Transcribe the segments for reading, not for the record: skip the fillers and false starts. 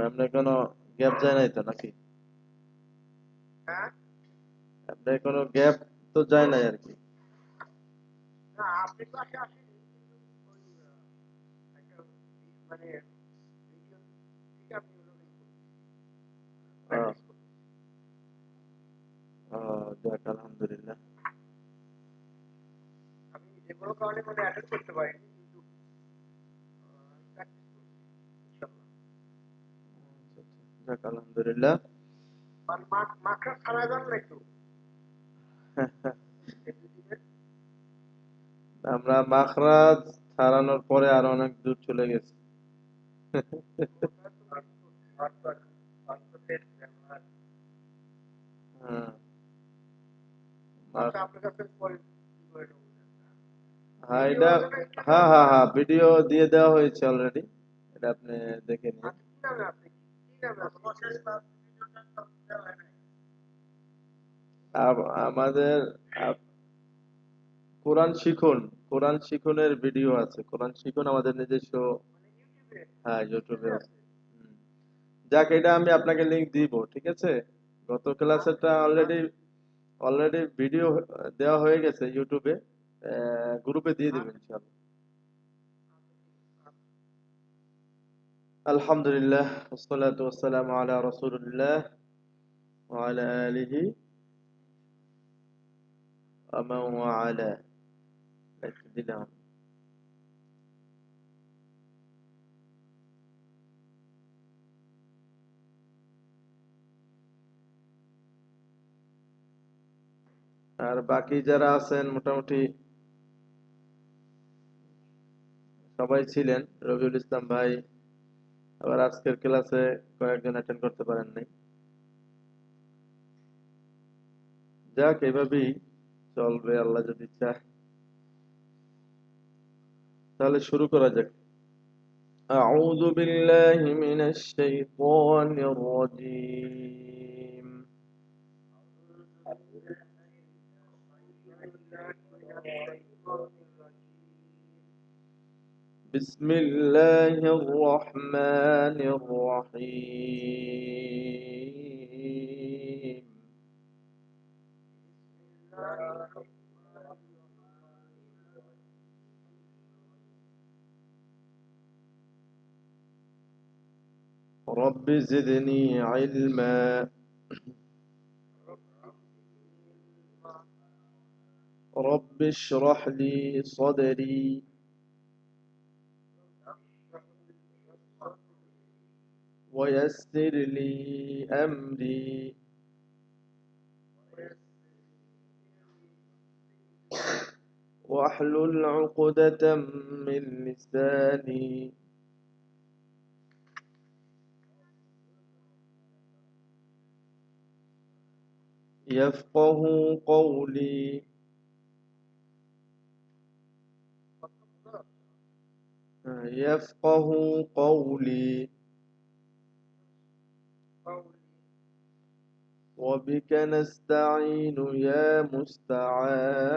আপনার কোনো গ্যাপ যায় নাই তো নাকি? আপনার কোনো গ্যাপ তো যায় নাই আর কি? আহ, যাক আলহামদুলিল্লাহ। যাক আলহামদুলিল্লাহ। আমরা মাখরাজ ছাড়ানোর পরে আরো অনেক দূর চলে গেছি। হ্যাঁ, হ্যাঁ এটা, হ্যাঁ হ্যাঁ হ্যাঁ ভিডিও দিয়ে দেওয়া হয়েছে অলরেডি, এটা আপনি দেখে নিন। আমাদের কোরআন শিখুন, কোরআন শিখুনের ভিডিও আছে, কোরআন শিখুন আমাদের নিজস্ব। হ্যাঁ ইউটিউবে আছে। হুম। যাক এটা আমি আপনাকে লিংক দিব, ঠিক আছে? গত ক্লাসেরটা অলরেডি অলরেডি ভিডিও দেওয়া হয়ে গেছে ইউটিউবে, গ্রুপে দিয়ে দিবেন ইনশাআল্লাহ। আলহামদুলিল্লাহ ওয়াসসালাতু ওয়াসসালামু আলা রাসূলিল্লাহ ওয়া আলা আলিহি ওয়া মান ওয়ালা। দিলাম। আর বাকি যারা আছেন মোটামুটি সবাই ছিলেন, রবিউল ইসলাম ভাই, আবার আজকের ক্লাসে কয়েকজন অ্যাটেন্ড করতে পারেন নাই। যাক এভাবেই চলবে আল্লাহ যদি চায়। তাহলে শুরু করা যাক। أعوذ بالله من الشيطان الرجيم. بسم الله الرحمن الرحيم. رب زدني علما. رب اشرح لي صدري. ويسر لي أمري. واحلل عقدة من لساني يفقه قولي. يفقه قولي. وبك نستعين يا مستعان.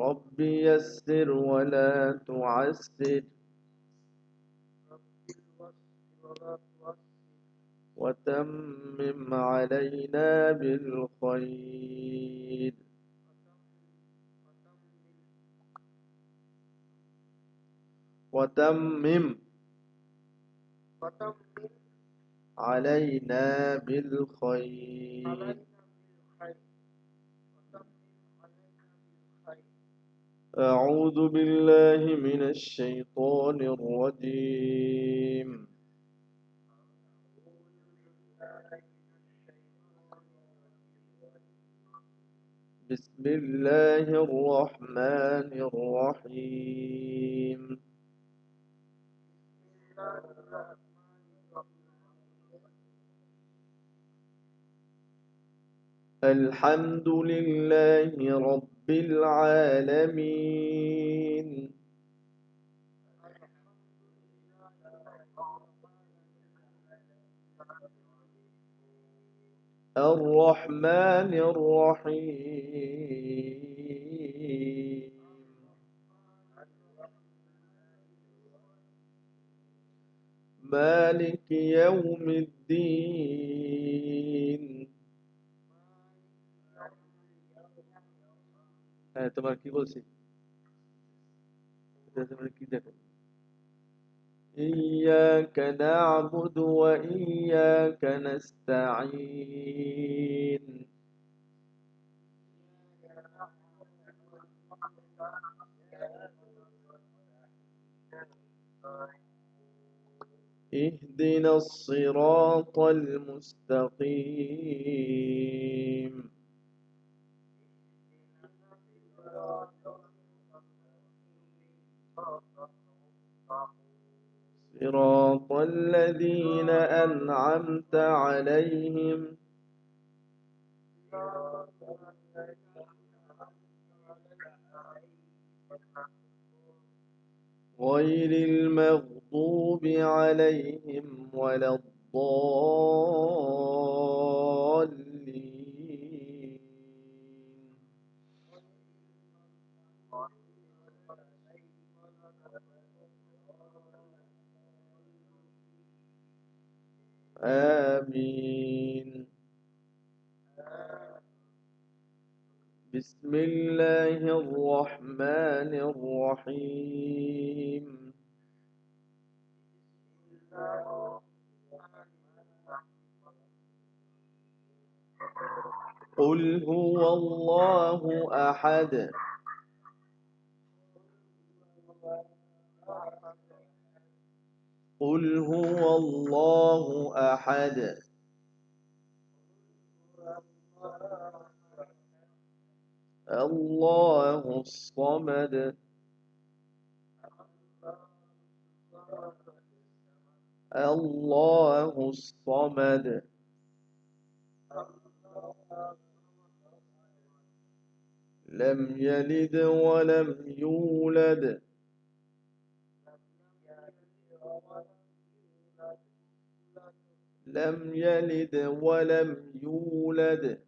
رب يسر ولا تعسر. وتمم علينا بالخير. وتمم علينا بالخير. أعوذ بالله من الشيطان الرجيم. بسم الله الرحمن الرحيم. الحمد لله رب العالمين. الرحمن الرحيم مالك يوم الدين হ্যাঁ তোমার কি বলছি এটা তোমার কি দেখো إياك نعبد وإياك نستعين اهدنا الصراط المستقيم صراط الذين أنعمت عليهم غير المغضوب عليهم ولا الضالين آمين بسم الله الرحمن الرحيم قل هو الله أحد قل هو الله أحد الله الصمد الله الصمد لم يلد ولم يولد لم يلد ولم يولد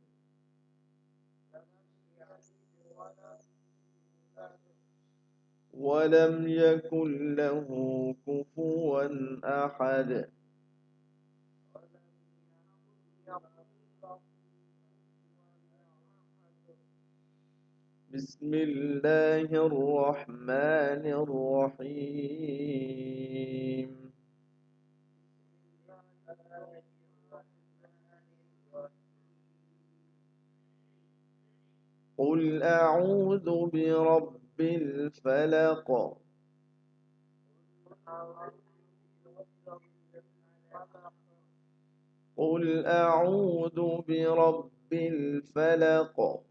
ولم يكن له كفوا أحد بسم الله الرحمن الرحيم قل أعوذ برب الفلق قل أعوذ برب الفلق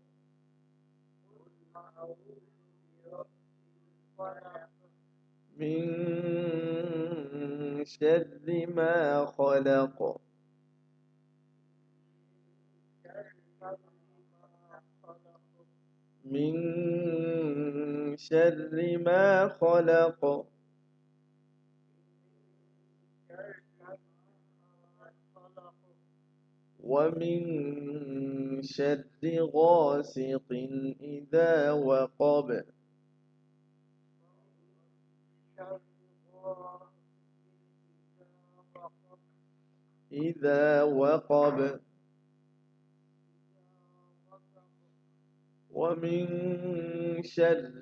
من شر ما خلق من شر ما خلق ومن شر غاسق إذا وقب إذا وقب ومن شر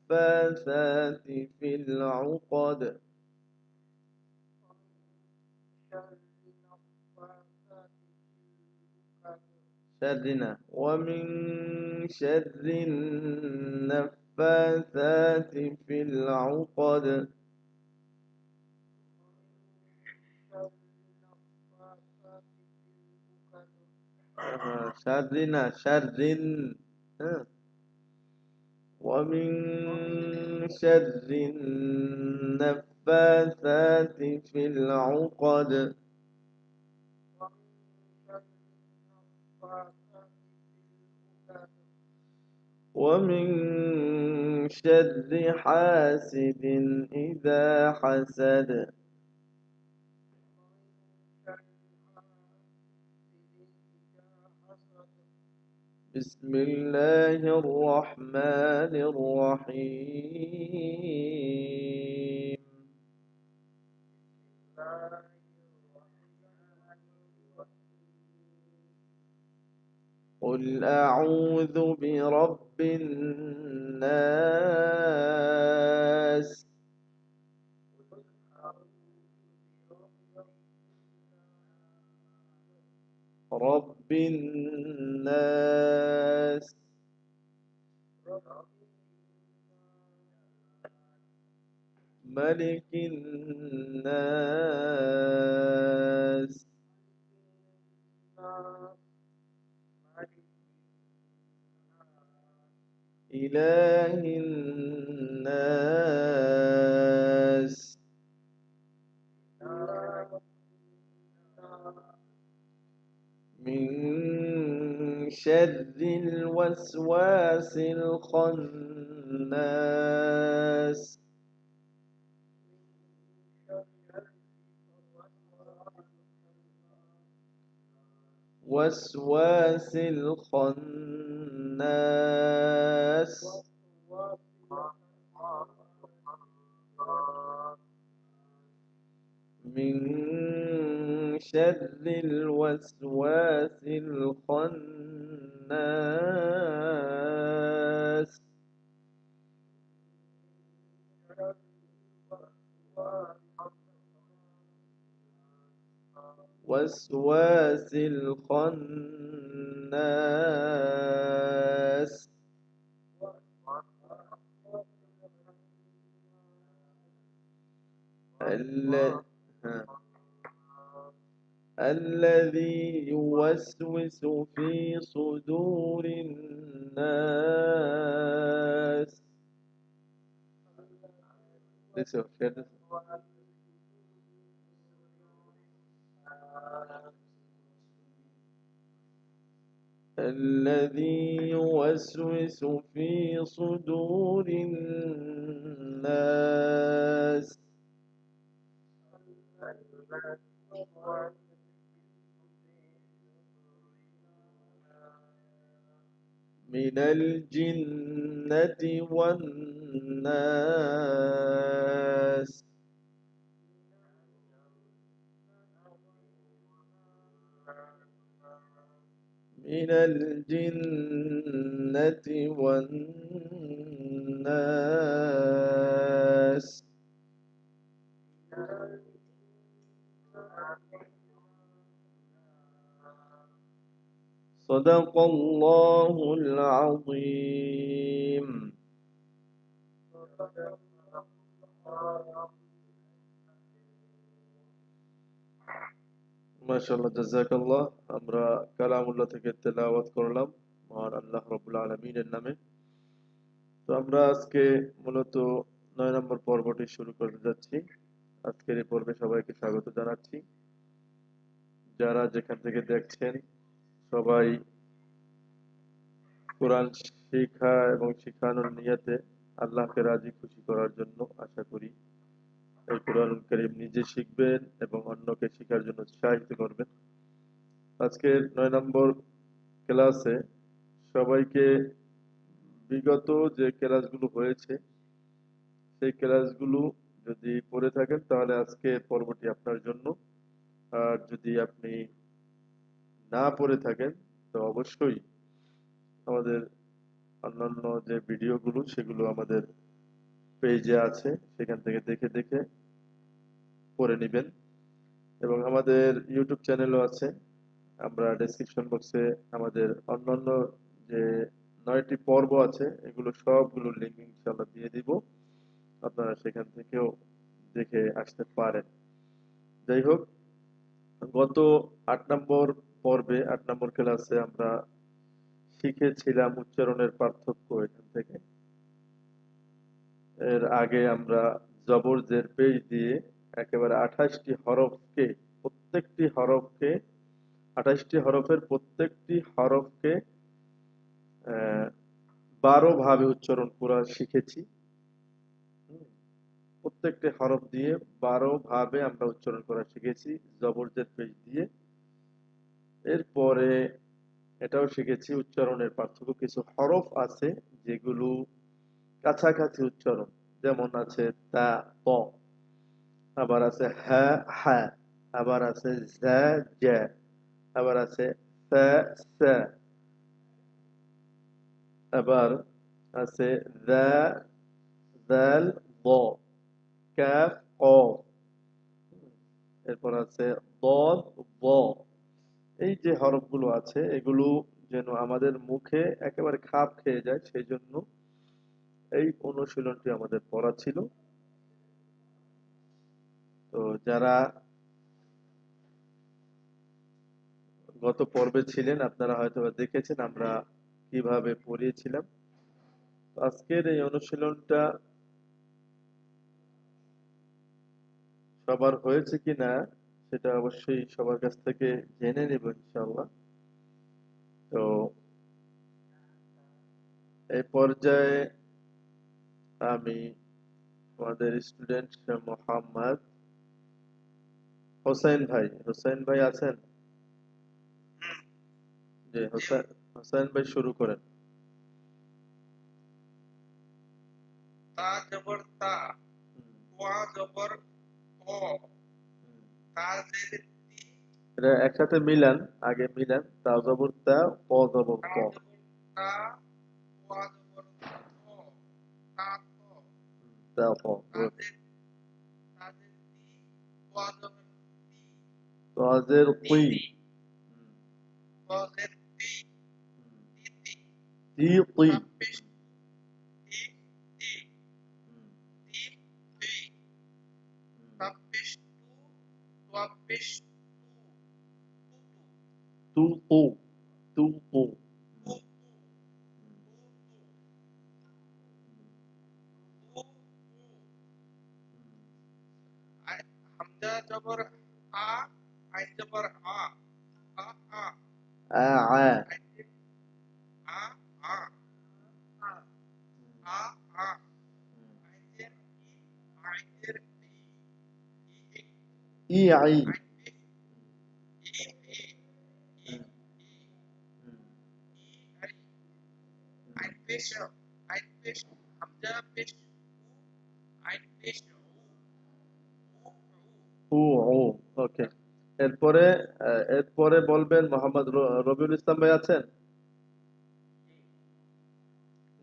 النفاثات في العقد شرنا ومن شر النفاثات في العقد شرنا شر ومن شر النفاثات في العقد ومن شر حاسد إذا حسد بسم الله الرحمن الرحيم. قل أعوذ برب الناس. رب الناس. ملك الناس. إله الناس. من شر الوسواس الخناس. وسواس الخناس. من شر الوسواس الخناس. وسواس الخناس. ال- ها. الذي يوسوس في صدور الناس. لسه في الذي يوسوس في صدور الناس. من الجنة والناس. من الجنة والناس. صدق الله العظيم. মাশাআল্লাহ, জাযাকাল্লাহ। আমরা কালামুল্লাহ থেকে তেলাওয়াত করলাম মহান আল্লাহ রাব্বুল আলামিনের নামে। তো আমরা আজকে মূলত 9 নম্বর পর্বটি শুরু করতে যাচ্ছি। আজকের এই পর্বে সবাইকে স্বাগত জানাচ্ছি। যারা যেখান থেকে দেখছেন সবাই কোরআন শিক্ষা এবং শিখানোর নিয়তে আল্লাহকে রাজি খুশি করার জন্য আশা করি এই কোরআনুল কারীম নিজে শিখবেন এবং অন্যকে শেখার জন্য উৎসাহিত করবেন। আজকের 9 নম্বর ক্লাসে সবাইকে বিগত যে ক্লাসগুলো হয়েছে সেই ক্লাসগুলো যদি পড়ে থাকেন তাহলে আজকের পর্বটি আপনার জন্য। আর যদি আপনি না পড়ে থাকেন তো অবশ্যই আমাদের অন্যান্য যে ভিডিওগুলো সেগুলো আমাদের পেজে আছে, সেখান থেকে দেখে দেখে পড়ে নেবেন। এবং আমাদের ইউটিউব চ্যানেলও আছে। আমরা ডেসক্রিপশন বক্সে আমাদের অন্যান্য যে 9টি পর্ব আছে এগুলো সবগুলো লিঙ্ক ইনশাআল্লাহ দিয়ে দিব, আপনারা সেখান থেকেও দেখে আসতে পারেন। যাই হোক, গত 8 নম্বর পর্বে 8 নম্বর ক্লাসে আমরা শিখেছিলাম উচ্চারণের পার্থক্য। এখান থেকে এর আগে আমরা জবর জের পেশ দিয়ে একেবারে 28টি হরফকে, প্রত্যেকটি হরফকে 28টি হরফের প্রত্যেকটি হরফকে 12 ভাবে উচ্চারণ করা শিখেছি। প্রত্যেকটি হরফ দিয়ে 12 ভাবে আমরা উচ্চারণ করা শিখেছি জবর জের পেশ দিয়ে। এরপরে এটাও শিখেছি উচ্চারণের পার্থক্য। কিছু হরফ আছে যেগুলো কাছাকাছি উচ্চারণ, যেমন আছে তা, ত, আবার আছে হ্যাঁ হ্যাঁ, আবার আছে জ্যা জ্যা, আবার আছে সা সা, আবার আছে দা দাল দ, কাফ কফ, এরপর আছে বদ ব। এই যে হরফগুলো আছে এগুলো যেন আমাদের মুখে একেবারে খাপ খেয়ে যায়, সেই জন্য এই অনুশীলনটি আমাদের পড়া ছিল। তো যারা গত পর্বে ছিলেন আপনারা হয়তো দেখেছেন আমরা কিভাবে পড়িয়েছিলাম। তো আজকের এই অনুশীলনটা সবার হয়েছে কিনা সেটা অবশ্যই সবার কাছ থেকে জেনে নেব ইনশাআল্লাহ। তো এই পর্যায়ে আমি আমাদের স্টুডেন্ট মোহাম্মদ হোসেন ভাই আছেন? জি, হোসেন ভাই শুরু করেন। তা জবর তা, ওয়া জবর ও, তা জের তি, এটা একসাথে মিলান, আগে মিলান, তা জবর তা, ক জবর তা ক। জবর তা, ওয়া জবর ও, তা তো, তা ক, তা গুড। জের তি, ওয়া জবর তি, তাজের কি, ওয়া জের তি, তি, তি কি, তাপিশ তি, তি, তি, তি, তাপিশ তু, তাপিশ তু তু, তু তু, তু, তু, হামজা জবর আ, আইন জবর আ, আ, আ, আ আ, আইন আ, আ, আ, আ, আ, আইনের ই, আইনের ই, ই, ই আই, আইন ই, ই, ই, ই, ই, আই, আইন পেশ, আইন পেশ, হামজা পেশ উ, আইন পেশ উ, উ, উ, উ উ, ওকে। এরপরে এরপরে বলবেন মোহাম্মদ রবিউল ইসলাম ভাই আছেন?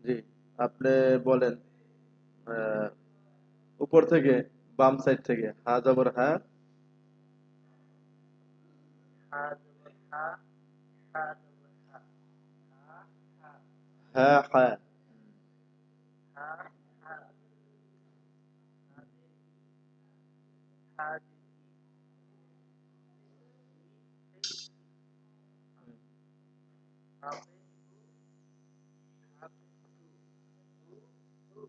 জি, আপনি বলেন আহ, উপর থেকে, বাম সাইড থেকে, হা জবর হ্যাঁ, হা জবর হা, হা জবর হা, হা, হা, হ্যাঁ হ্যাঁ, হা, হা, হা জের ই, হা জের ই, ই, হা পেশ উ, হা পেশ উ, উ,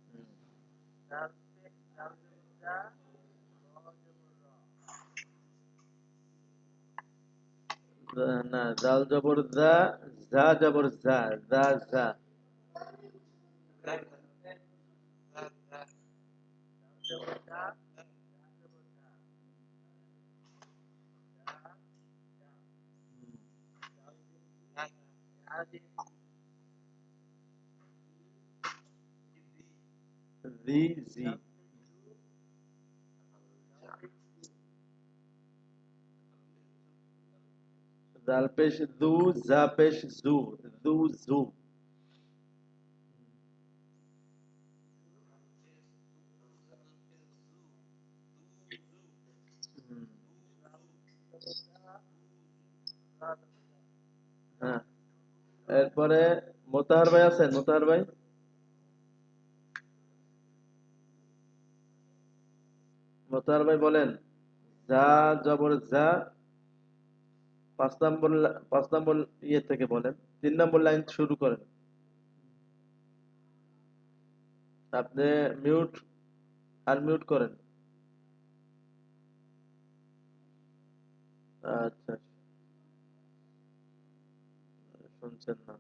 উ, দাল পেশ, দাল জবর দা, র জবর র, না, জাল জবর জা, জা জবর জা, জা জা, দা, দা, দা, দাল জবর দা, দা জবর দা, দা, দা, দাল জের ই, দা জের ই, ই, জি, জি জি, দাল পেশ জু, দাল পেশ জু, জাল পেশ দু, জা পেশ জু, জু জু, হুম, দাল জবর দা, রা জবর দা, হ্যাঁ। এরপরে মোতাহার ভাই আছেন? মোতাহার ভাই, মোতাহার ভাই বলেন। যা জবর যা, 5 নম্বর ইয়ে থেকে বলেন, 3 নম্বর লাইন শুরু করেন। আপনি মিউট, আনমিউট করেন। আচ্ছা, শুনছেন না?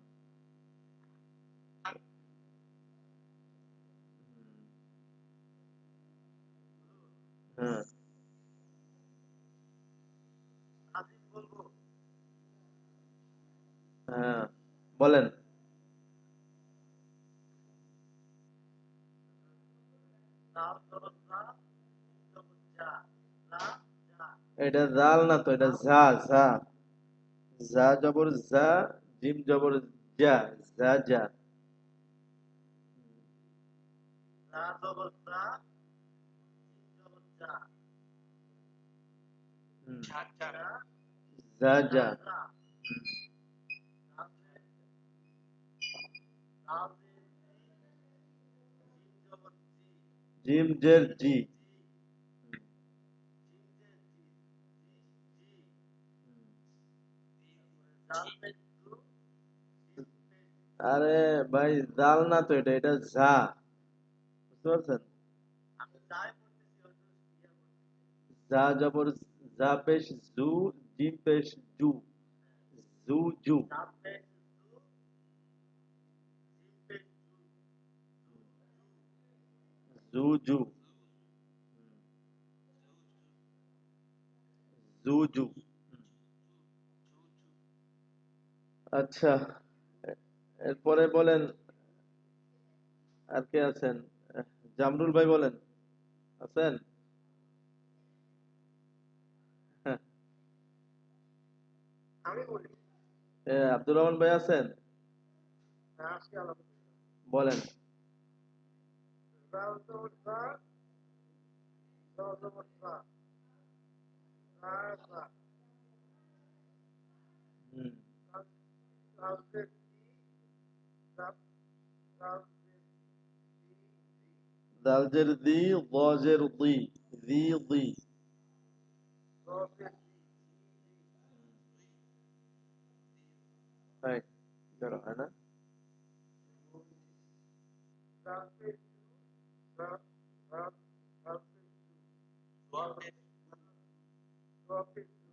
হ্যাঁ, আজিম বলবো, হ্যাঁ, বলেন। লাম জবর লা, জবর জা, লা জা। এটা জাল না তো, এটা ঝা ঝা। ঝা জবর ঝা, জিম জবর যা, ঝা যা। লা জবর লা, জিম জবর জা, হুম, ঝা ঝা, ঝা ঝা যা। ঝা। লাম জের লাম জের জিম জবর জি, জিম জের জি। জি, জিম জের জি, জি, জি। জাল পেশ দু, জিম পেশ দু। আরে ভাই, জাল না তো, এটা এটা ঝা। বুঝতে পারছেন? আমি যাই বলতেছি ওই তো ইয়া করতেছি। ঝা জবর ঝা পেশ জু, জিম পেশ জু, জু জু। জাল পেশ দু, জিম পেশ দু, দু, দু। জু জু। জু জু। আচ্ছা, এরপরে বলেন, আর কে আছেন? জামরুল ভাই বলেন, আছেন? হ্যাঁ। আমি বলি আব্দুর রহমান ভাই আছেন? আসি আলহামদুলিল্লাহ। বলেন। জাল জবর জা, জ জবর জা, জা জা। হুম। জাল জাল জের জি, জাল জাল জের জি, জি। দালজের দি, বজের দি, দি দি। জ জের জি, জি, জি। তাই ধরো, হয় না? জাল পেশ দু, জাল জাল জাল পেশ দু। জ পেশ দু,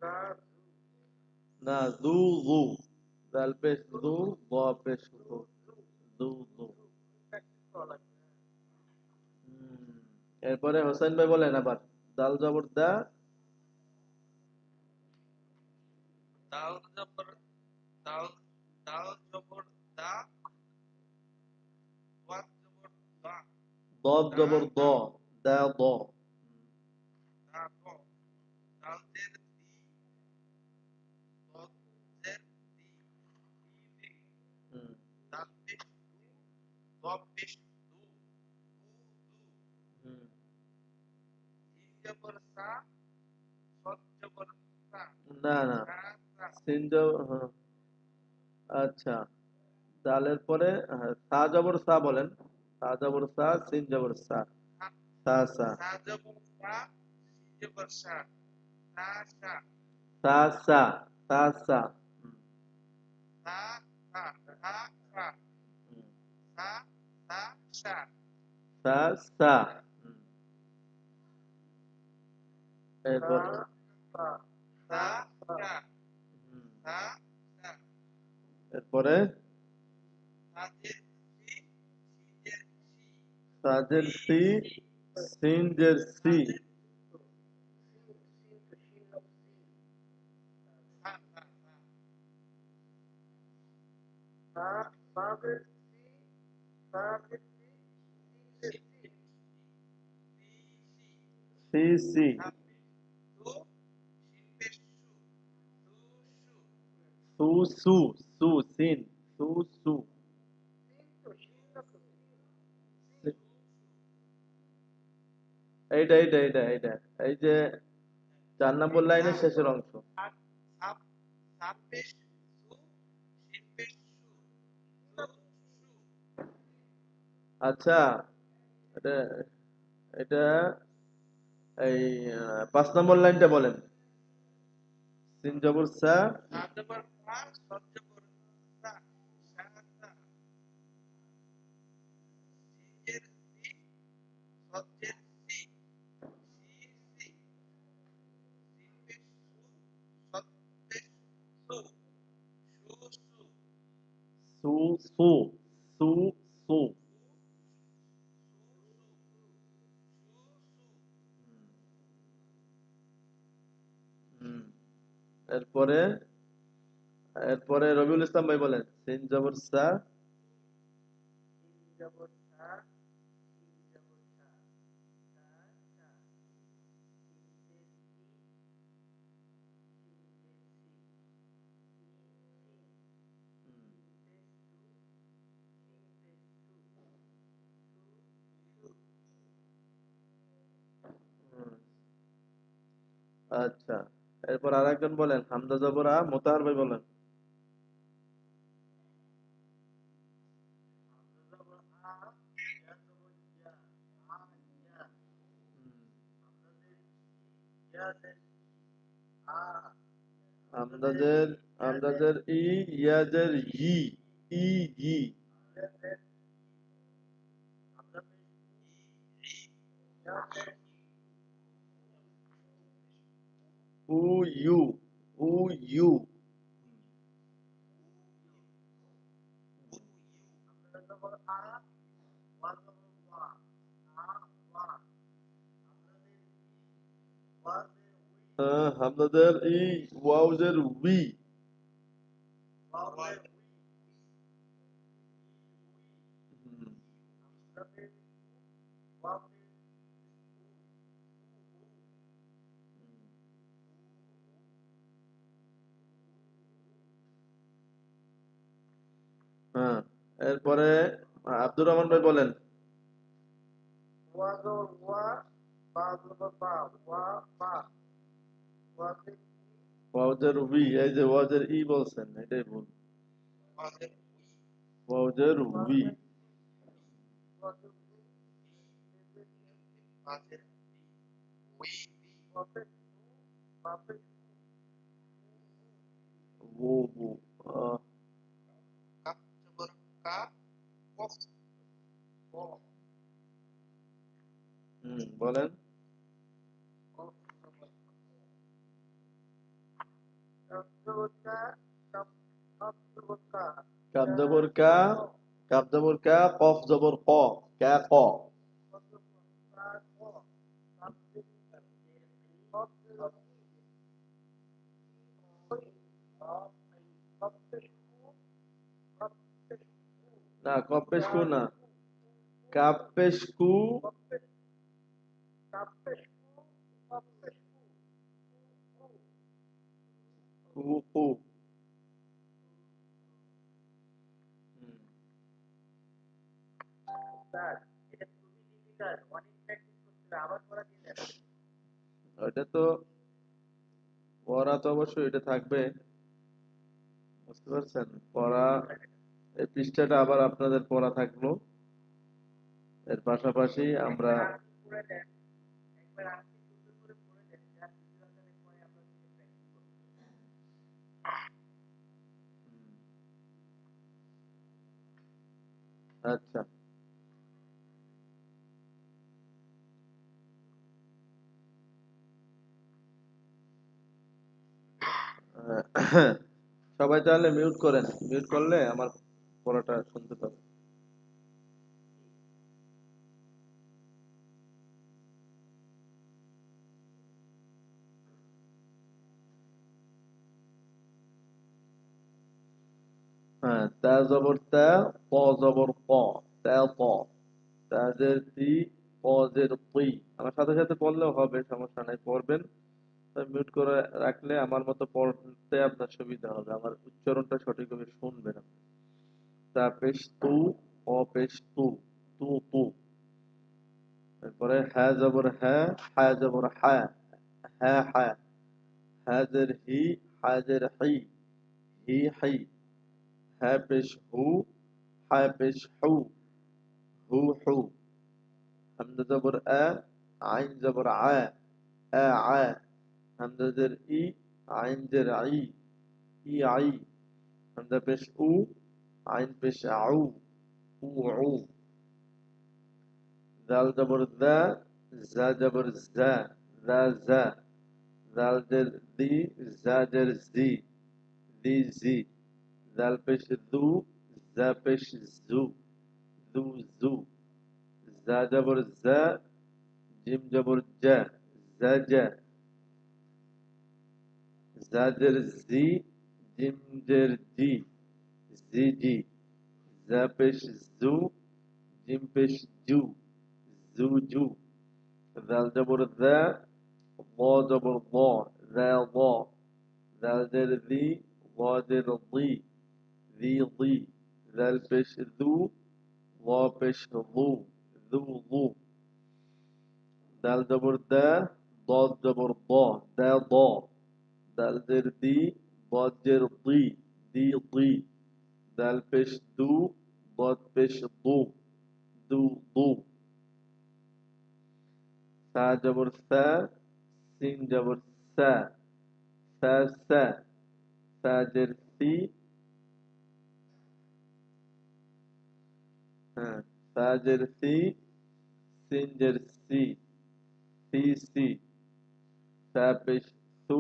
জা জু। না, দু দু। দাল পেশ দু, ব পেশ জু দু। জু দু দু। জু। প্র্যাকটিস করা লাগবে। হুম। এরপরে হোসেন ভাই বলেন আবার। দাল জবর দা। দাল জবর দাল দাল জবর দা, ওয়াত জবর দা, দব দা জবর দ, দা, দা দ। দা দ। দাল জের দি, দদ জের দি, দি দি। হুম, দাল পেশ দু, দব পেশ দু, দু দু। হুম। জিম জবর সা, সদ জবর সা, না না, সা সা। সিন হ্যাঁ, আচ্ছা। দালের পরে হ্যাঁ, সা জবর সা বলেন। সা জবর সা, সিন জবর সা। সা সা সা। সা জবর সা, সিন জবর সা, সা সা। সা সা। সা সা। হুম, সা সা, সা সা, হুম। সা সা সা। সা সা। হুম। সা এরপর সা, সা সা, হুম, সা সা। এরপরে সাজের সি, সিজের সি, সাজের সি সি, সি। সিনজের সি। সাজের তো সিন সিন তো সিন অফ সি। সা সা সা। সা সাজের সি, সাজের সি, সিনের সি, সি সি। সি সি। সাপের সু, শিল্পের সু, সু সু। সু সু। সু সিন। সু সু। সিন তো সিন না তো সিন, সিন। এইটা এইটা এইটা এইটা, এই যে 4 নম্বর লাইনের সাপ শেষের অংশ। সাপ সাপ সাপের সু, শিল্পের সু, সু সু। আচ্ছা, এটা এটা এই 5 নম্বর লাইনটা বলেন। সিন জবর সা। সাজবর সা, সজ্জবর সা, সা সা। সিজের সি, সজ্জের সি, সি সি। শিল্পের সু, সজ্জের সু, সু সু। সু সু। সু সু। সু সু সু, সু সু। হুম। এরপরে এরপরে রবিউল ইসলাম ভাই বলেন সিন জবর সা। সিন জবর সা, সিন জবর সা, সা সা, সিন পেশ সি, সিন পেশ সি, সি সি, সিন পেশ সু, সিন পেশ সু, সু সু। হুম, আচ্ছা। এরপর আরেকজন বলেন হামজা জবর আ, মোতাহার ভাই বলেন। হামজা জবর আ, ইয়া জবর ইয়া, আ ইয়া। হামজা জের ই, ইয়া জের ই, আ। হামজা জের আমদাজের ই, ইয়া জের আমদাজের ই, ইয়াজের ই, ই ই। ইয়া জের হামজা পেশ উ, ইয়া জের উ ইউ, উ ইউ। ইউ। হামজা জবর আ, ওয়া জবর ওয়া, আ ওয়া। হামজা জের ই, ওয়া জের উই, হামদাজের ই, ওয়াউজের উই। ওয়াও জের উই, ই উই। হুম, হামজা পেশ উ, ওয়াও পেশ উ, উ উ, উ উ, উ উ। হ্যাঁ। এরপরে আব্দুর রহমান ভাই বলেন। ওয়া জবর ওয়া, বা জবর বা, ওয়া বা। ওয়া জের ই, ওয়াউজের উই, এই যে ওয়াউজের ই বলছেন, এটাই ভুল। ওয়া জের উই, ওয়াউজের ওয়া উই। জের ই, ওয়া জের উই, এ জের ই, ওয়া জের ই, উই ই। ওয়া পেশ নু, বা পেশ নু, নু নু। ও ও। আহ, কাপ জবর কা, কফ ক, বলেন। কফ জবর ক। কাপ জবর কা, কাপ কাপ জবর কা, কাব কা জবর কা, ক। কাব জবর কা, কফ জবর ক, কা ক। কফ জবর কা ক। কাপ জের ই, কফ জের ই, ওই, কফ এই, কফ পেশ কু, কফ পেশ কু, না, কফ পেশ কা কু না, কু, কু কাপ কু। পেশ কু, কফ পেশ, কাপ পেশ কু, কফ পেশ কু, কু কু। কু কু। হুম, স্যার, এটা খুবই ডিফিকাল্ট, অনেক প্র্যাকটিস করতে হবে, আবার পড়া দিয়ে দেন। ওইটা তো পড়া তো অবশ্যই এটা থাকবে, বুঝতে পারছেন? খুবই পড়া, ডিফিকাল্ট এটা। এই পৃষ্ঠাটা আবার আপনাদের পড়া থাকলো। এর পাশাপাশি আমরা একবার আরবি পড়ে দেন, একবার আরবি সুন্দর করে পড়ে দেন, যা ভিডিও আকারে পরে আমরা নিজে প্র্যাকটিস করব। আচ্ছা। সবাই তাহলে মিউট করেন, মিউট করলে আমার পড়াটা শুনতে পাবে। হ্যাঁ, তা জবর তা, প জবর প, তা প, তাজের তি, পজের তুই। আমার সাথে সাথে পড়লেও হবে, সমস্যা নাই, পড়বেন। মিউট করে রাখলে আমার মতো পড়তে আপনার সুবিধা হবে, আমার উচ্চারণটা সঠিকভাবে শুনবেন আপনি। তা পেশ তু, অ পেশ তু, তু তু। তারপরে হ্যাঁ জবর হ্যাঁ, হ্যাঁ জবর হ্যাঁ, হ্যাঁ হ্যাঁ। হাজের হি, হাজের হি, হি হি। হ্যাঁ পেশ হু, হ্যাঁ পেশ হু, হু হু। হামজা জবর আ, আইন জবর আ, আ আ। হামজা জের ই, আইন জের আই, ই আই। হামজা পেশ উ, আইন পেশ আউ, উ উ। জাল জবর জা, জা জবর জা, জা জা। জাল জের দি, জা জের জি, জি জি। জাল পেশ দু, জা পেশ জু, জু জু। জা জবর জা, জিম জবর জা, জা জা। জাজের জি, জিম জের জি, জি জি। জা পেশ জু, জিম পেশ জু, জু জু। জাল জবর জা, ল জবর ল, জা ল। জাল জের জি, ল জের জি, জি জি। জাল পেশ জু, ল পেশ লু, জু লু। দাল জবর দা, দ জবর দ, দা দ। দাল জের দি, দ জের দি, দি দি। দাল পেশ দু, দ পেশ দু, দু দু। সা জবর সা, সিন জবর সা, সা সা। সা জের সি, হ্যাঁ, সা জের সি, সিন জের সি, সি সি। সা পেশ সু,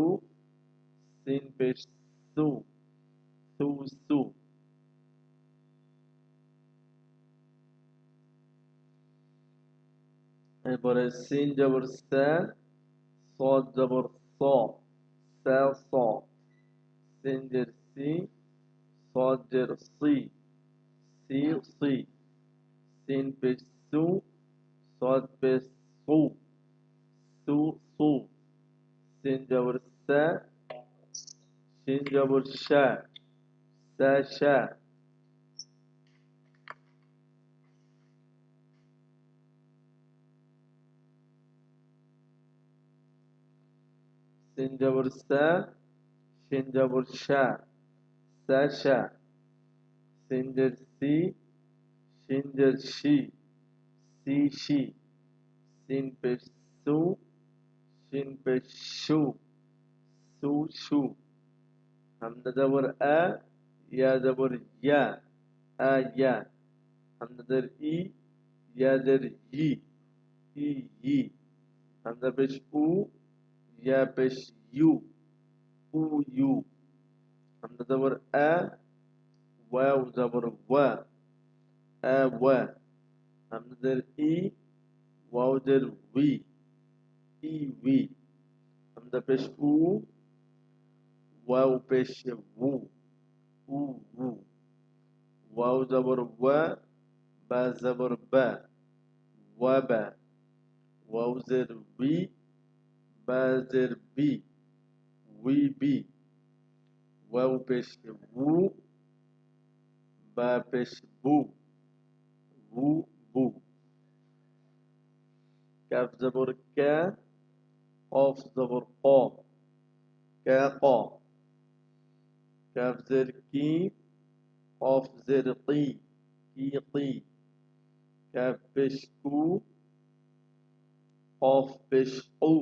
সিন পেশ সু, সু সু। এরপরে সিন জবর সা, صاد জবর স, সা স। সিন জের সি, صاد জের সি, সি সি। সিন পেশ সু, صاد পেশ সু, সু সু। সিন জবর সা, সিন জবর শা, সা শা। সিন জবর সা, সিন জবর শা, সা শা। সিন জের সি, সিন জের শি, সি শি। সিন পেশ সু, সিন পেশ শু, সু সু। হামজা জবর আ, ইয়া জবর ইয়া, আ ইয়া। হামজা জের ই, ইয়া জের ই, ই ই। হামজা পেশ উ, ইয়া পেশ ইউ, উ ইউ। হামজা জবর আ, ওয়াও জবর ওয়া, আ ওয়া। হামজা জের ই, ওয়াও জের উই, ই উই। হামজা পেশ উ, ওয়াও পেশ উ, উ উ। ওয়াও জবর ওয়া, বা জবর বা, ওয়া বা। ওয়াও জের উই, বা জের বি, উই বি। ওয়াও পেশ উ, বা পেশ বু, বু বু। কাফ জবর কা, কফ জবর ক, কা ক। কাফ জের কি, কফ জের কি, কি কি। কাফ পেশ কু, কফ পেশ উ,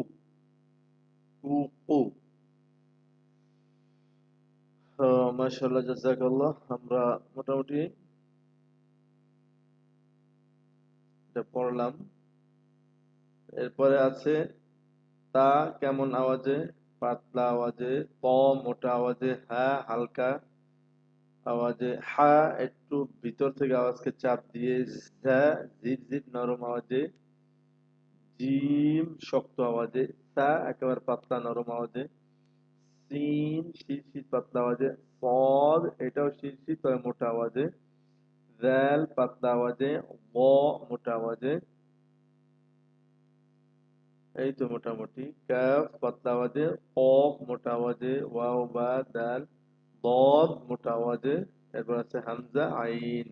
কু কু। মাশাআল্লাহ, জাযাকাল্লাহ। আমরা মোটামুটি এটা পড়লাম। এরপরে আছে তা কেমন আওয়াজে, পাতলা আওয়াজে, ত মোটা আওয়াজে, হা হালকা আওয়াজে, হা একটু ভিতর থেকে আওয়াজকে চাপ দিয়ে, ঝা ঝির ঝির নরম আওয়াজে, জিম শক্ত আওয়াজে, সা একেবারে পাতলা নরম আওয়াজে, সিন শীত শীত পাতলা আওয়াজে, সদ এটাও শীত শীত তবে মোটা আওয়াজে, জাল পাতলা আওয়াজে, ব মোটা আওয়াজে। এই তো মোটামুটি। কাফ পাতলা আওয়াজে, কফ মোটা আওয়াজে, ওয়াও বা দাল, দদ মোটা আওয়াজে। এরপর আছে হামজা আইন।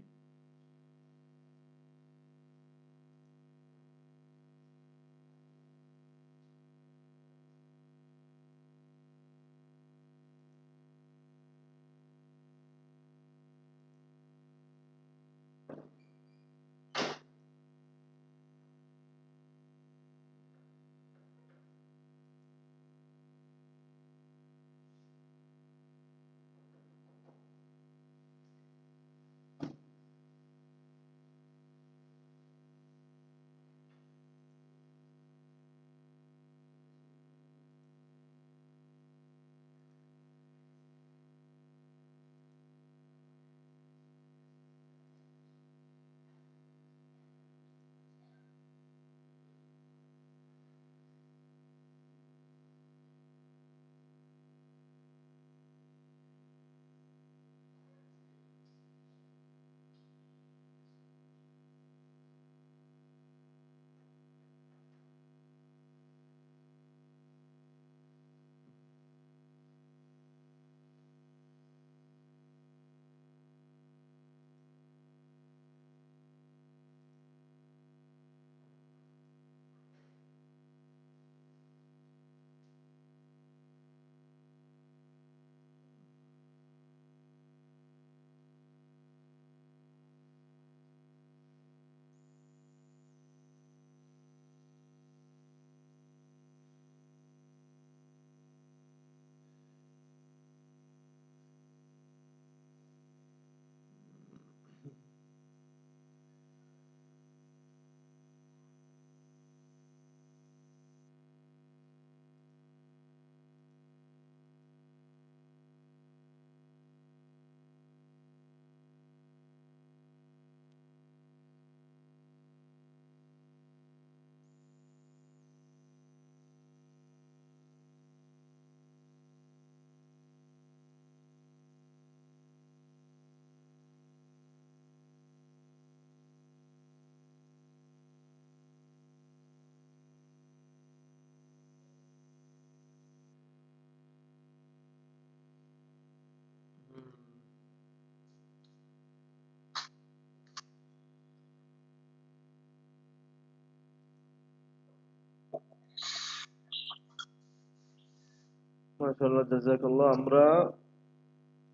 মাশাআল্লাহ, জাযাকাল্লাহ। আমরা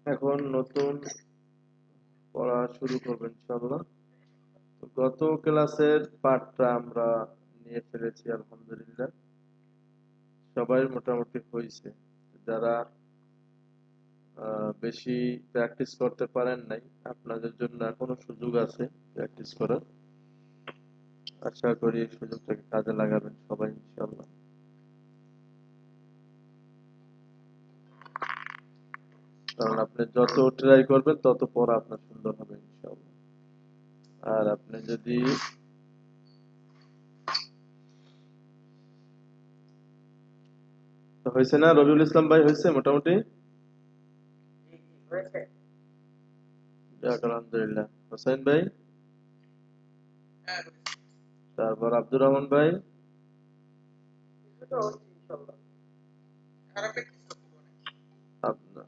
এখন নতুন পড়া শুরু করবো ইনশাআল্লাহ। তো গত ক্লাসের পাঠটা আমরা নিয়ে ফেলেছি আলহামদুলিল্লাহ। সবাই মোটামুটি হয়েছে। যারা বেশি প্র্যাকটিস করতে পারেন নাই, আপনাদের জন্য এখনো সুযোগ আছে প্র্যাকটিস করার। আশা করি এই সুযোগটাকে কাজে লাগাবেন সবাই ইনশাআল্লাহ। কারণ আপনি যত ট্রাই করবেন তত পড়া আপনার সুন্দর হবে ইনশাআল্লাহ। আর আপনি যদি তো হয়েছে না, রবিউল ইসলাম ভাই, হয়েছে মোটামুটি? জি জি হয়েছে। যাক আলহামদুলিল্লাহ। হোসেন ভাই, হ্যাঁ হয়েছে। তারপর আব্দুর রহমান ভাই, কিছুটা হচ্ছে ইনশাল্লাহ। আরো প্র্যাকটিস করতে হবে অনেক। আপনার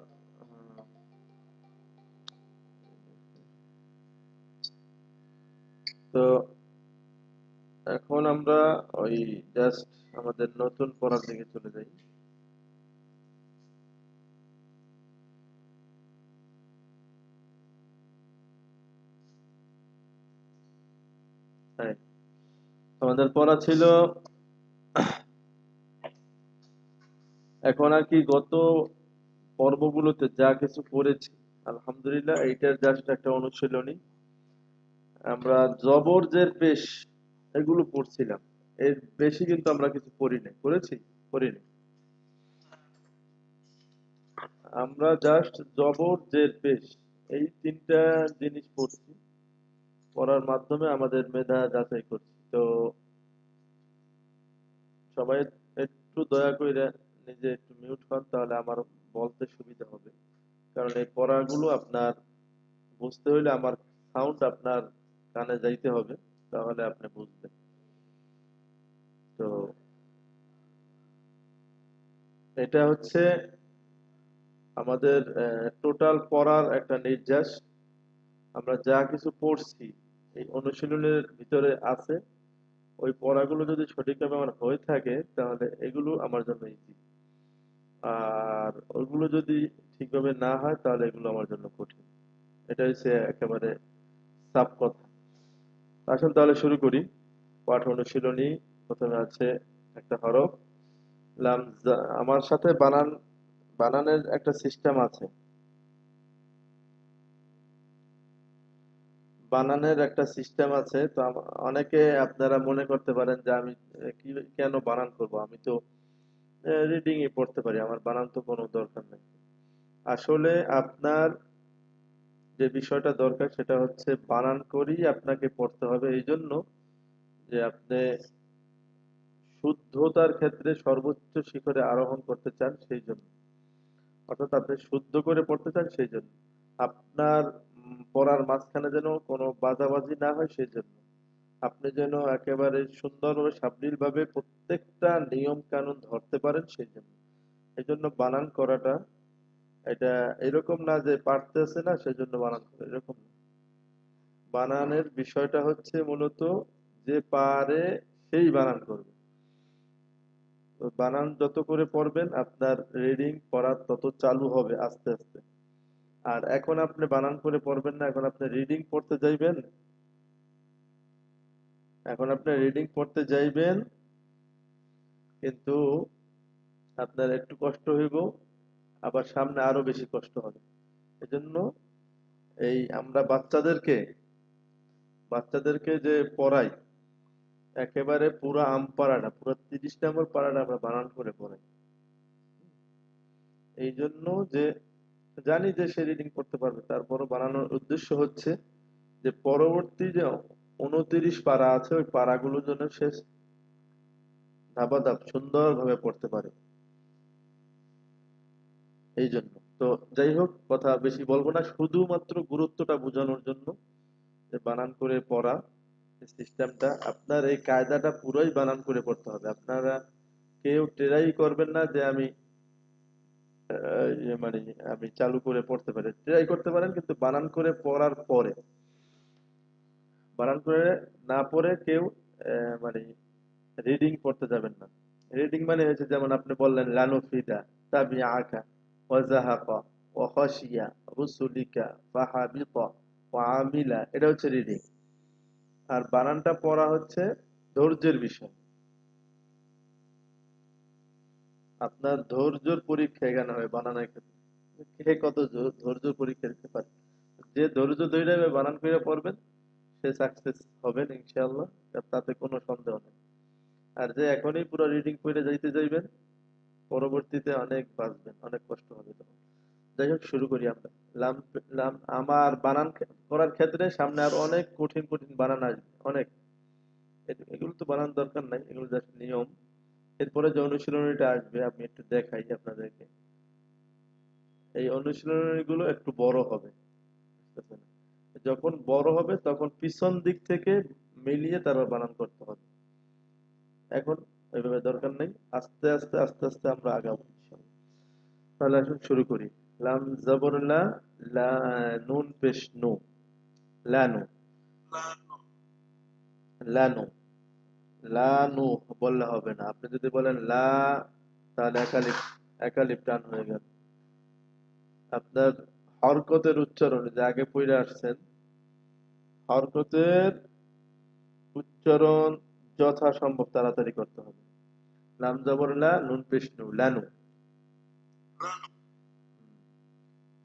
তো এখন আমরা ওই জাস্ট আমাদের নতুন পড়ার দিকে চলে যাই। হ্যাঁ, আমাদের পড়া ছিল এখন আর কি গত পর্বগুলোতে যা কিছু পড়েছি আলহামদুলিল্লাহ এইটার জাস্ট একটা অনুশীলনী। আমরা জবর জের পেশ এগুলো পড়ছিলাম, এর বেশি কিন্তু আমরা কিছু পড়ি নাই, পড়িনি। আমরা জাস্ট জবর জের পেশ এই তিনটা জিনিস পড়ছি, পড়ার মাধ্যমে আমাদের মেধা যাচাই করছি। তো সবাই একটু দয়া করে নিজে একটু মিউট হন, তাহলে আমার বলতে সুবিধা হবে। কারণ এই পড়াগুলো আপনার বুঝতে হইলে আমার সাউন্ড আপনার কানে যাইতে হবে, তাহলে আপনি বুঝবেন। তো এটা হচ্ছে আমাদের টোটাল পড়ার একটা নির্যাস। আমরা যা কিছু পড়ছি এই অনুশীলনের ভিতরে আছে। ওই পড়াগুলো যদি সঠিকভাবে আমার হয়ে থাকে তাহলে এগুলো আমার জন্য ইজি। আর ওইগুলো যদি ঠিকভাবে না হয় তাহলে এগুলো আমার জন্য কঠিন। এটা হচ্ছে একেবারে সাফ কথা। আসুন তাহলে শুরু করি। পাঠ অনুশীলনী। প্রথমে আছে একটা হরফ লাম আমার সাথে বানানের একটা সিস্টেম আছে। বানানের একটা সিস্টেম আছে। তো অনেকে আপনারা মনে করতে পারেন যে আমি কি কেন বানান করব, আমি তো রিডিং এ পড়তে পারি, আমার বানান তো কোনো দরকার নেই। আসলে আপনার যে বিষয়টা দরকার সেটা হচ্ছে বানান করেই আপনাকে পড়তে হবে, এই জন্য যে আপনি শুদ্ধতার ক্ষেত্রে সর্বোচ্চ শিখরে আরোহণ করতে চান, সেই জন্য। অর্থাৎ আপনি শুদ্ধ করে পড়তে চান, সেই জন্য। আপনার পড়ার মাঝখানে যেন কোনো বাজাবাজি না হয়, সেই জন্য। আপনি যেন একেবারে সুন্দরভাবে সাবলীল ভাবে প্রত্যেকটা নিয়ম কানুন ধরতে পারেন, সেই জন্য। এই জন্য বানান করাটা এটা এরকম না যে পারতেছে না সেজন্য বানান করে, এরকম না। বানানের বিষয়টা হচ্ছে মূলত যে পারে সেই বানান করবে। তো বানান যত করে পড়বেন আপনার রিডিং পড়া তত চালু হবে আস্তে আস্তে। আর এখন আপনি বানান করে পড়বেন না, এখন আপনি রিডিং পড়তে যাইবেন। এখন আপনি রিডিং পড়তে যাইবেন, কিন্তু আপনার একটু কষ্ট হইব, আবার সামনে আরো বেশি কষ্ট হবে। এজন্য এই আমরা বাচ্চাদেরকে যে পড়াই, একেবারে পুরো আম পাড়াটা, পুরো 30 নম্বর পাড়াটা আমরা বানান করে পড়াই। এই জন্য যে জানি যে সে রিডিং করতে পারবে, তারপরও বানানোর উদ্দেশ্য হচ্ছে যে পরবর্তী যে 29 পারা আছে ওই পারাগুলো যেন সে ধাপাধাপ সুন্দরভাবে পড়তে পারে, এই জন্য। তো যাই হোক, কথা বেশি বলবো না, শুধুমাত্র গুরুত্বটা বোঝানোর জন্য যে বানান করে পড়া সিস্টেমটা, আপনার এই কায়দাটা পুরোই বানান করে পড়তে হবে। আপনারা কেউ ট্রাই করবেন না যে আমি মানে আমি চালু করে পড়তে পারি, ট্রাই করতে পারেন কিন্তু বানান করে পড়ার পরে। বানান করে না পড়ে কেউ মানে রিডিং পড়তে যাবেন না। রিডিং মানে হচ্ছে যেমন আপনি বললেন লানুফিদা, তাবিআকা ওয়া যাহাকা ওয়া খাশিয়া রুসুলিকা ফাহাবিতা ওয়া আমিলা, এটা হচ্ছে রিডিং। আর বানানটা পড়া হচ্ছে ধৈর্যের বিষয়। আপনার ধৈর্যের পরীক্ষা এখানে হয় বানানের ক্ষেত্রে, কে কত ধৈর্য পরীক্ষা দিতে পারে। যে ধৈর্য ধরে বানান করে পড়বেন সে সাকসেস হবেন ইনশাআল্লাহ, তাতে কোনো সন্দেহ নেই। আর যে এখনই পুরো রিডিং করে যাইতে যাইবেন, পরবর্তীতে অনেক বাঁচবেন, অনেক কষ্ট হবে তখন। যাই হোক, শুরু করি আমরা। লাম লাম আমার বানান করার ক্ষেত্রে সামনে আরো অনেক কঠিন কঠিন বানান আসবে, অনেক। এগুলো তো বানান দরকার নাই, এগুলো জাস্ট নিয়ম। এরপরে যে অনুশীলনীটা আসবে আমি একটু দেখাই আপনাদেরকে। এই অনুশীলনী গুলো একটু বড় হবে, বুঝতেছেন? যখন বড় হবে তখন পিছন দিক থেকে মিলিয়ে তারপর বানান করতে হবে। এখন ওইভাবে দরকার নেই, আস্তে আস্তে আস্তে আস্তে আমরা আগাবো ইনশাআল্লাহ। তাহলে আসুন শুরু করি। লাম জবর লা, লা নুন পেশ নু, লানু, লানু, লানু বললে হবে না। আপনি যদি বলেন লা, তাহলে একালিপ, একালিপ টান হয়ে গেল। আপনার হরকতের উচ্চারণ যে আগে পড়ে আসছেন, হরকতের উচ্চারণ যথাসম্ভব তাড়াতাড়ি করতে হবে। লাম জবর লা, নুন পেশ নু, লানু।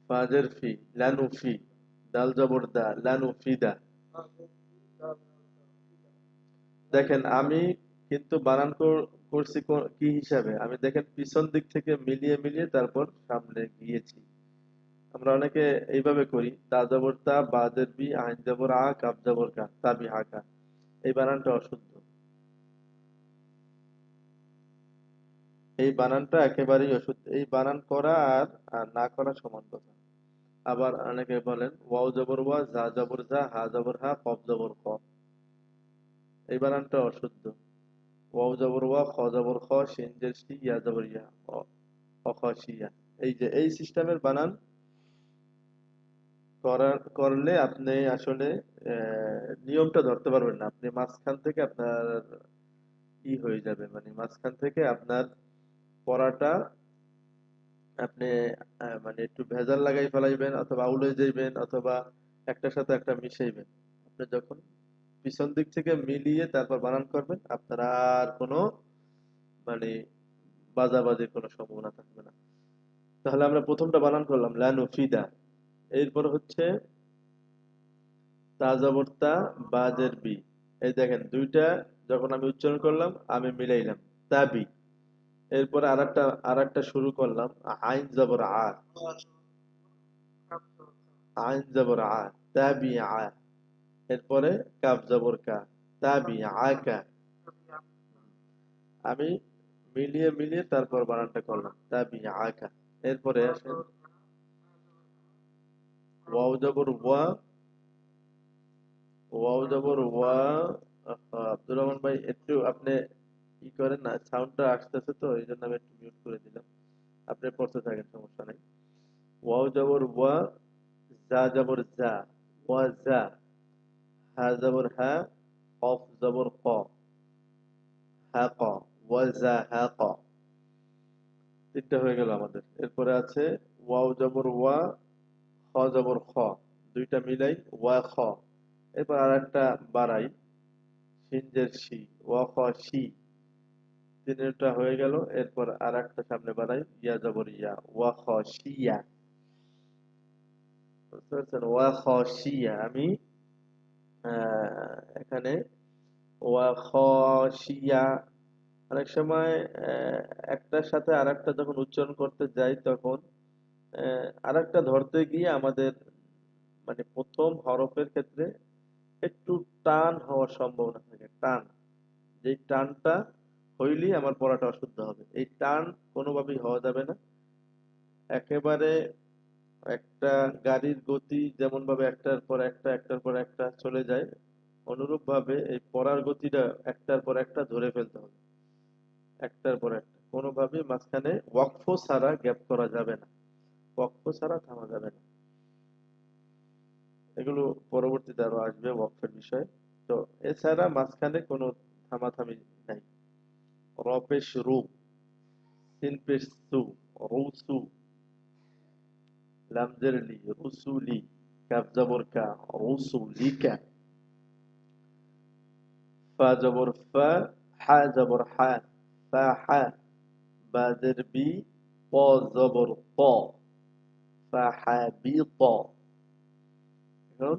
ফাজের ফি, লানু ফি। দাল জবর দা, লানু ফিদা। দেখেন আমি কিন্তু বানান করছি কি হিসাবে, আমি দেখেন পিছন দিক থেকে মিলিয়ে মিলিয়ে তারপর সামনে গিয়েছি। আমরা অনেকে এইভাবে করি, তা জবর তা, বা জের বি, আইন জবর আ, কাব জবর কা, তাবি হাকা। এই বানানটা অশুদ্ধ, এই বানানটা একেবারেই অশুদ্ধ। এই বানান করা আর আর না করা সমান কথা। আবার অনেকে বলেন ওয়াও জবর ওয়া, জা জবর জা, হা জবর হা, কফ জবর ক। এই বানানটা অশুদ্ধ। ওয়াও জবর ওয়া, খ জবর খ, শিন জের শি, ইয়া জবর ইয়া, অখশিয়া। এই যে এই সিস্টেমের বানান করলে আপনি আসলে নিয়মটা ধরতে পারবেন না। আপনি মাঝখান থেকে আপনার ই হয়ে যাবে, মানে মাঝখান থেকে আপনার পড়াটা আপনি মানে একটু ভেজাল লাগাই ফেলাইবেন, অথবা আউলে যাইবেন, অথবা একটার সাথে একটা মিশাইবেন। আপনি যখন পিছন দিক থেকে মিলিয়ে তারপর বানান করবেন, আপনার আর কোনো মানে বাজাবাজির কোনো সম্ভাবনা থাকবে না। তাহলে আমরা প্রথমটা বানান করলাম লানু ফিদা। এরপর হচ্ছে তাজাবর্তা, বাজের বি। এই দেখেন দুইটা যখন আমি উচ্চারণ করলাম আমি মিলাইলাম, তাবি। এরপরে আর একটা শুরু করলাম, আইন জবর আ, আইন জবর আ, তাবি আ। এরপরে কাব জবর কা, তাবি আকা। আমি মিলিয়ে মিলিয়ে তারপর বানানটা করলাম, তাবি আকা। এরপরে আসেন ওয়াও জবর ওয়া, ওয়াও জবর ওয়া। আব্দুর রহমান ভাই একটু আপনি ই করেন না, সাউন্ডটা আসতেছে তো এই জন্য আমি একটু মিউট করে দিলাম। আপনি পড়তে থাকেন, সমস্যা নেই। ওয়াও জবর ওয়া, জা জবর জা, ওয়া জা, হা জবর হা, কফ জবর ক, হা ক, ওয়া জা হা ক। তিনটা হয়ে গেল আমাদের। এরপরে আছে ওয়াও জবর ওয়া, খ জবর খ, দুইটা মিলাই ওয়া খ। এরপর আর একটা বাড়াই, সিনজের শি, ওয়া খ শি। তিনটা হয়ে গেল। এরপর আর একটা সামনে বাড়াই, ইয়া জবর ইয়া, ওয়া খ শিয়া। বুঝতে পারছেন? ওয়া খ শিয়া। আমি এখানে ওয়া খ শিয়া। অনেক সময় একটার সাথে আর একটা যখন উচ্চারণ করতে যাই তখন আর একটা ধরতে গিয়ে আমাদের মানে প্রথম হরফের ক্ষেত্রে একটু টান হওয়ার সম্ভাবনা থাকে, টান। যেই টানটা হইলেই আমার পড়াটা অশুদ্ধ হবে। এই টান কোনোভাবেই হওয়া যাবে না। একেবারে একটা গাড়ির গতি যেমন ভাবে একটার পর একটা, একটার পর একটা চলে যায়, অনুরূপ ভাবে এই পড়ার গতিটা একটার পর একটা ধরে ফেলতে হবে, একটার পর একটা। কোনোভাবেই মাঝখানে ওয়াকফ ছাড়া গ্যাপ করা যাবে না, ওয়াকফ ছাড়া থামা যাবে না। এগুলো পরবর্তীতে আরো আসবে ওয়াকফের বিষয়। তো এছাড়া মাঝখানে কোনো থামাথামি নাই। র পেশ রু, সিন পেশ সু, রুসু, লাম জের লি, রুসুলি, কাফ জবর কা, রুসুলিকা, ফা জবর ফা, হা জবর হা, ফা হা, বা জের বি, ত জবর ত, ফা হা বি ত। এখন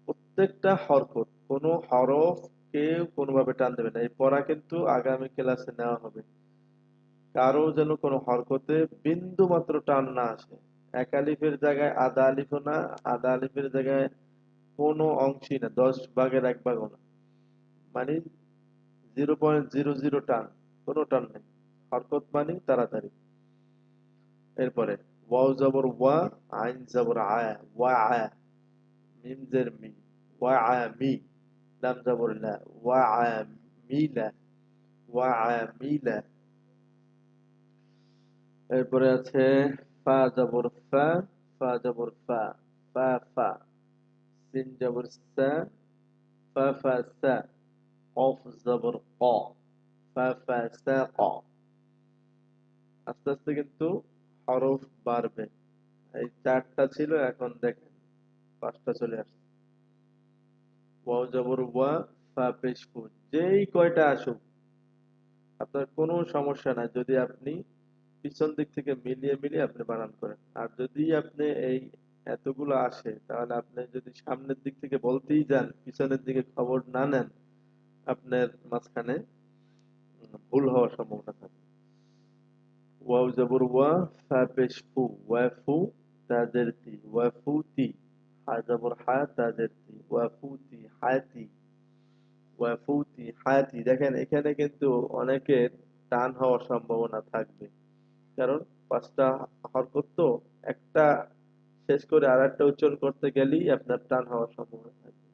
প্রত্যেকটা হরকত, কোনো হরফ কেউ কোনোভাবে টান দেবে না। এই পড়া কিন্তু আগামী ক্লাসে নেওয়া হবে। কারো যেন কোনো হরকতে বিন্দু মাত্র টান না আসে। এক আলিফের জায়গায় আধা আলিফও না, আধা আলিফের জায়গায় কোনো অংশই না, 10 ভাগের 1 ভাগও না, মানে 0.00 টান, কোনো টান নেই। হরকত মানে তাড়াতাড়ি। এরপরে ওয়াও জবর ওয়া, আইন জবর আয়া, ওয়া আয়া, মিম জের মি, ওয়া আয়া মি, লাম জবর লা, ওয়া আয়া মিলা, ওয়া আয়া মিলা। এরপরে আছে ফা জবর ফা, ফা জবর ফা, ফা ফা, সিন জবর সা, ফা ফা সা, কফ জবর ক, ফা ফা সা ক। আস্তে আস্তে কিন্তু হরফ বাড়বে। এই 4টা ছিল, এখন দেখেন 5টা চলে আসছে। ওয়াও জবর ওয়া, ফা পেশ ফু, যেই কয়টা আসুক আপনার কোনো সমস্যা নাই, যদি আপনি পিছন দিক থেকে মিলিয়ে মিলিয়ে আপনি বানান করেন। আর যদি আপনি এই এতগুলো আসে, তাহলে আপনি যদি সামনের দিক থেকে বলতেই যান, পিছনের দিকে খবর না নেন, আপনার মাঝখানে ভুল হওয়ার সম্ভাবনা থাকে। ওয়াও জবর ওয়া, ফা পেশ ফু, ওয়াফু, তাজের তি, ওয়াফুতি, হা জবর হা, তাজের তি, ওয়াফুতি হাতি, ওয়াফুতি হাতি। দেখেন এখানে কিন্তু অনেকের টান হওয়ার সম্ভাবনা থাকবে, কারণ 5টা হরকত তো, একটা শেষ করে আর একটা উচ্চারণ করতে গেলেই আপনার টান হওয়ার সম্ভাবনা থাকবে।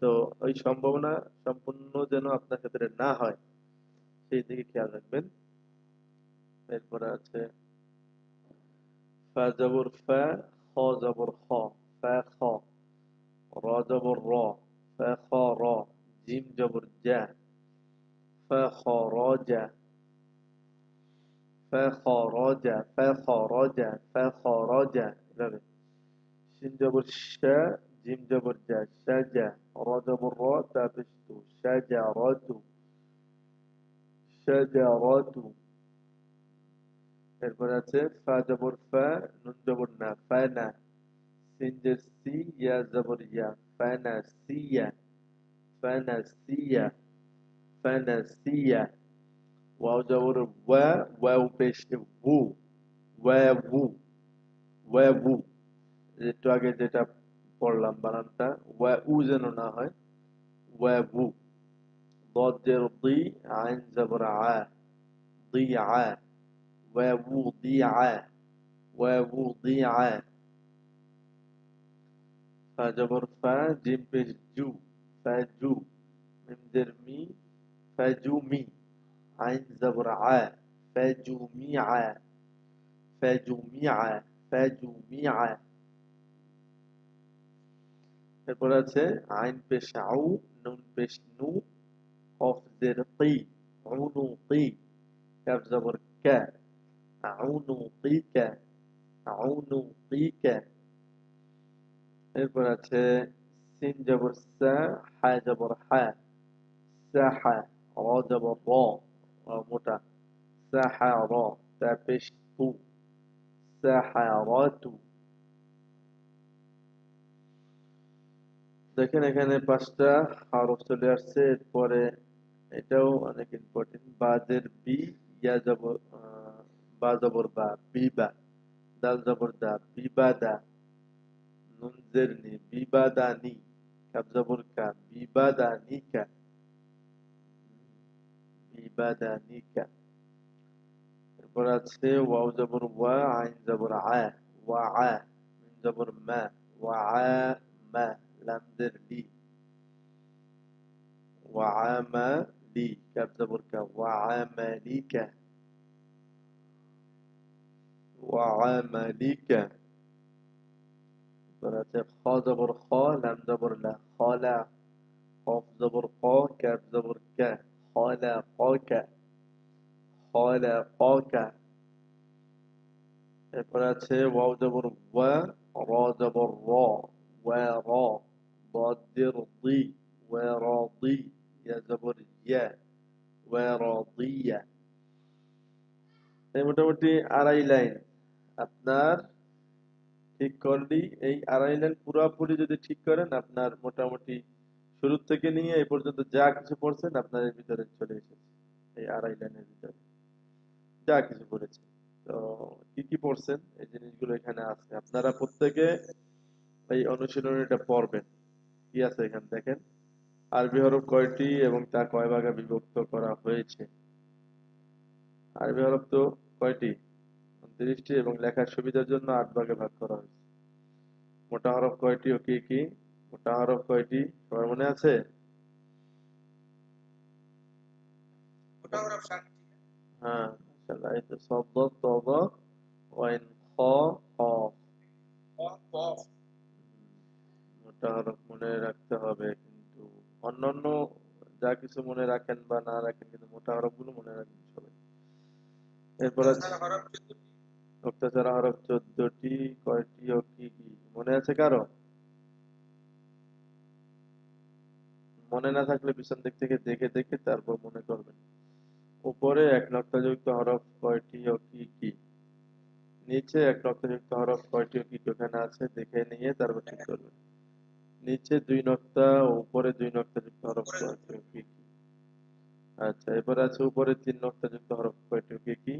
তো ওই সম্ভাবনা সম্পূর্ণ যেন আপনার ক্ষেত্রে না হয়, সেই দিকে খেয়াল রাখবেন। এরপরে আছে ফা জবর ফা, খ জবর খ, ফা খ, র জবর র, ফা খ র, জিম জবর জা, ফা খ র জা, ফা খ র জা, ফা খ র জা, ফা খ র জা, এভাবে। শিন জবর শা, জিম জবর জা, শাজা, র জবর র, তা পেশ তু, শাজারাতু, শাজারাতু। এরপরে আছে ফা জবর ফা, নুন জবর না, ফানা, সিন জের সি, ইয়া জবর ইয়া, ফানা সিয়া, ফানা সিয়া, ফানা সিয়া। ওয়াও জবর ওয়া, ওয়াও পেশ উ, ওয়া উ, ওয়া উ। একটু আগে যেটা পড়লাম বানানটা, ওয়া উ যেন না হয়, ওয়া উ। ضاد جر ضي، عين زبر ع، ضيع، ووضيع، ووضيع. فا جبر فا، جيم بيش جو، فاجو، ميم در مي، فاجومي، عين زبر ع، فاجوميع، فاجوميع، فاجوميع. এরপর আছে আইন পেশ আউ, নুন পেশ নু, কফ জের কি, উনুকি, কাফ জবর কা, আউনুকিকা, আউনুকিকা। এরপর আছে সিন জবর সা, হা জবর হা, সাহা, র জবর র, মোটা, সাহা র, তা পেশ তু, সাহারাতু। দেখেন এখানে 5টা হরফ চলে আসছে। এরপরে এটাও অনেক ইম্পর্টেন্ট, বাজের বি, ইয়া জবর বা জবর বা, বিবা, দাল জবর দা, বিবাদা, নুন জের নি, বিবাদানি, কাফ জবর কা, বিবাদানিকা, বিবাদানিকা। এরপর আছে ওয়াও জবর ওয়া, আইন জবর আ, ওয়া আ, মিম জবর মা, ওয়া আ মা, লাম জের লি, ওয়া আমা লি, কাফ জবর কা, ওয়া আমালিকা, ওয়া আমালিকা। এরপর আছে খ জবর খ, লাম জবর লা, খলা, কফ জবর ক, কাফ জবর কা, খলা ককা, খলা ককা। এরপরে আছে ওয়াও জবর ওয়া, র জবর র, ওয়া র, ضاد জের দি, ওয়া র দি, ইয়া জবর ইয়া, ওয়া র দিয়া। এই মোটামুটি আড়াই লাইন আপনার ঠিক করলেই, এই আড়াই লাইন পুরোপুরি যদি ঠিক করেন আপনার মোটামুটি শুরু থেকে নিয়ে এই পর্যন্ত যা কিছু পড়ছেন আপনার এর ভিতরে চলে এসেছে। এই আড়াই লাইনের ভিতরে যা কিছু পড়েছেন, তো কি কি পড়ছেন এই জিনিসগুলো এখানে আছে। আপনারা প্রত্যেকে এই অনুশীলনীটা পড়বেন। কি আছে এখানে দেখেন, আরবি হরফ কয়টি এবং তা কয় ভাগে বিভক্ত করা হয়েছে। আরবি হরফ তো কয়টি, 29টি, এবং লেখার সুবিধার জন্য 8 ভাগে ভাগ করা হয়েছে। মোটা হরফ কয়টি ও কি কি? মোটা হরফ কয়টি সবার মনে আছে? ওটা ওরা শান্তি হ্যাঁ, মাশাআল্লাহ। এই তো সদ, তদ, ওয়াইন, খ, কফ। কম কম মোটা হরফ মনে রাখতে হবে, কিন্তু অন্যান্য যা কিছু মনে রাখেন বা না রাখেন, কিন্তু মোটা হরফ গুলো মনে রাখবেন সবাই। এরপর আছে মুক্তাসার হরফ যদি মুক্তাসার হরফ 14টি, কয়টি ও কি কি মনে আছে কারো? মনে না থাকলে পিছন দিক থেকে দেখে দেখে তারপর মনে করবেন। উপরে এক নক্তাযুক্ত হরফ কয়টি ও কি কি? নিচে এক নক্তাযুক্ত হরফ কয়টি ও কি কি ওখানে আছে দেখে নিয়ে তারপর ঠিক করবেন। নিচে 2 নক্তা ও উপরে 2 নক্তাযুক্ত হরফ উপরে কয়টি ও কি কি? আচ্ছা, এরপরে আছে উপরে 3 নক্তাযুক্ত হরফ কয়টি ও কি কি?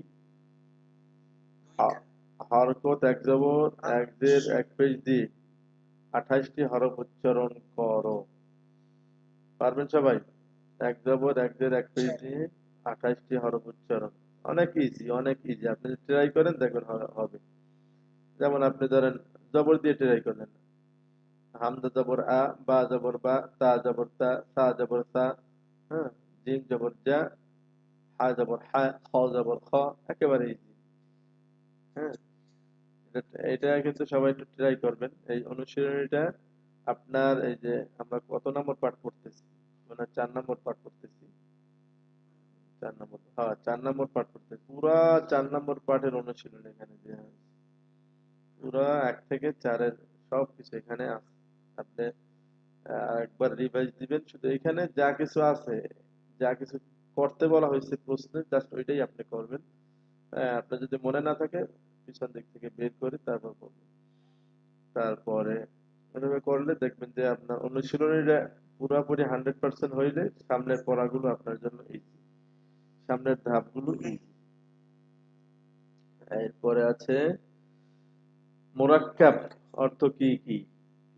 দুইটা হরকত এক জবর এক জের এক পেশ দিয়ে 28টি হরফ উচ্চারণ করো। পারবেন সবাই? এক জবর এক জের এক পেশ দিয়ে 28টি হরফ উচ্চারণ। অনেক ইজি, অনেক ইজি। আপনি যদি ট্রাই করেন দেখবেন হবে। যেমন আপনি ধরেন জবর দিয়ে ট্রাই করলেন, হামজা জবর আ, বা জবর বা, তা জবর তা, সা জবর সা, হ্যাঁ, জিম জবর জা, হা জবর হা, খ জবর খ। একেবারে ইজি। হ্যাঁ, এটা কিন্তু সবাই একটু ট্রাই করবেন। এই অনুশীলনীটা আপনার, এই যে আমরা কত নম্বর পাঠ করতেছি, মানে 4 নম্বর পাঠ করতেছি। 4 নম্বর, হ্যাঁ 4 নম্বর পাঠ করতেছি। পুরা 4 নম্বর পাঠের অনুশীলন এখানে দেওয়া আছে। পুরা 1 থেকে 4-এর সব কিছু এখানে আছে। আপনি একবার রিভাইজ দিবেন, শুধু এখানে যা কিছু আছে, যা কিছু করতে বলা হয়েছে প্রশ্নে, জাস্ট ওইটাই আপনি করবেন। আপনার যদি মনে না থাকে পিছন দিক থেকে বের করে তারপর করবেন। তারপরে এভাবে করলে দেখবেন যে আপনার অনুশীলনীটা পুরোপুরি 100% হইলে সামনের পড়াগুলো আপনার জন্য ইজি, সামনের ধাপগুলো ইজি। এরপরে আছে মোরাক্কাব অর্থ কি কি,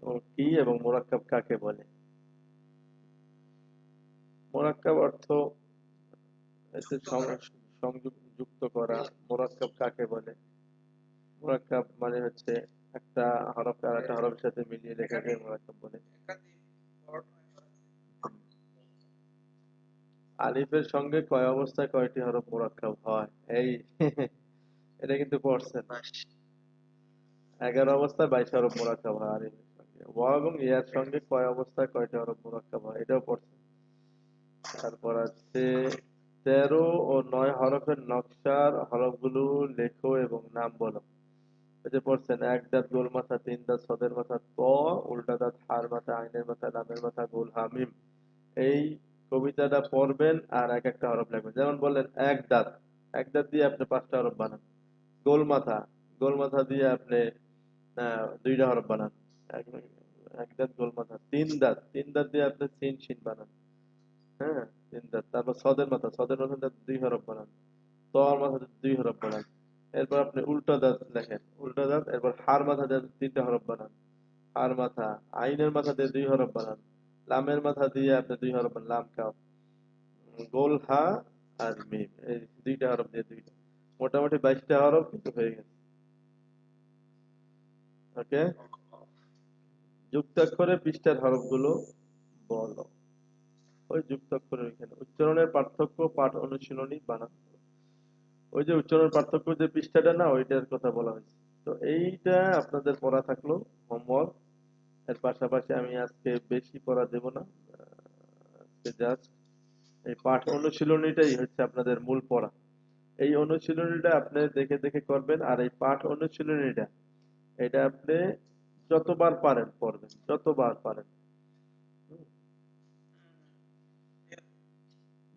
ও কি এবং মোরাক্কাব কাকে বলে? মোরাক্কাব অর্থ এতে যুক্ত করা সংযোগ যুক্ত করা। মোরাক্কাব কাকে বলে? মোরাক্কাব মানে হচ্ছে একটা হরফ আর একটা হরফের সাথে মিলিয়ে লেখাকে একাধিক মোরাক্কাব বলে। একাধিক বর্ণ আলিফের সঙ্গে কয় অবস্থায় কয়টি হরফ মোরাক্কাব হয়? এই এটা কিন্তু পড়ছেন। 11 অবস্থায় 22 হরফ মোরাক্কাব হয় আলিফের সঙ্গে। ওয়া এবং ইয়ার সঙ্গে কয় অবস্থায় কয়টি হরফ মোরাক্কাব হয়? এটাও পড়ছেন। তারপর আছে 13 ও 9 হরফের নকশার হরফগুলো লেখো এবং নাম বলো। এই যে পড়ছেন, এক দাঁত গোল মাথা, 3 দাঁত সদের মাথা ত, উল্টা দাঁত হার মাথা, আইনের মাথা, লামের মাথা, গোল হামিম। এই কবিতাটা পড়বেন আর এক একটা হরফ লিখবেন। যেমন বললেন এক দাঁত, এক দাঁত দিয়ে আপনি 5টা হরফ বানান। গোল মাথা, গোল মাথা দিয়ে আপনি 2টা হরফ বানান। এক এক দাঁত গোল মাথা। 3 দাঁত, 3 দাঁত দিয়ে আপনি সিন শিন বানান। হ্যাঁ, 3 দাঁত। তারপর সদের মাথা, সদের মাথা দিয়ে 2 হরফ বানান। তর মাথা দিয়ে 2 হরফ বানান। এরপর আপনি উল্টা দাঁত লেখেন, উল্টা দাঁত। এরপর হার মাথা দিয়ে 3টা হরফ বানান। হার মাথা। আইনের মাথা দিয়ে 2 হরফ বানান। লামের মাথা দিয়ে আপনি 2 হরফ বানান, লাম কাফ। গোল হা আর মিম, এই 2টা হরফ দিয়ে 2টা। মোটামুটি 22টা হরফ কিন্তু হয়ে গেছে। ওকে, যুক্তাক্ষরে পৃষ্ঠার হরফগুলো বলো। ওই যুক্তাক্ষরের এখানে উচ্চারণের পার্থক্য পাঠ অনুশীলনী বানান। ওই যে উচ্চারণ পার্থক্য যে পৃষ্ঠাটা না, ওইটার কথা বলা হয়েছে। তো এইটা আপনাদের পড়া থাকলো হোমওয়ার্ক। এর পাশাপাশি আমি আজকে বেশি পড়া দেব না। আজকে জাস্ট এই পাঠ অনুশীলনীটাই হচ্ছে আপনাদের মূল পড়া। এই অনুশীলনীটা আপনি দেখে দেখে করবেন, আর এই পাঠ অনুশীলনীটা এটা আপনি যতবার পারেন পড়বেন, যতবার পারেন। হুম,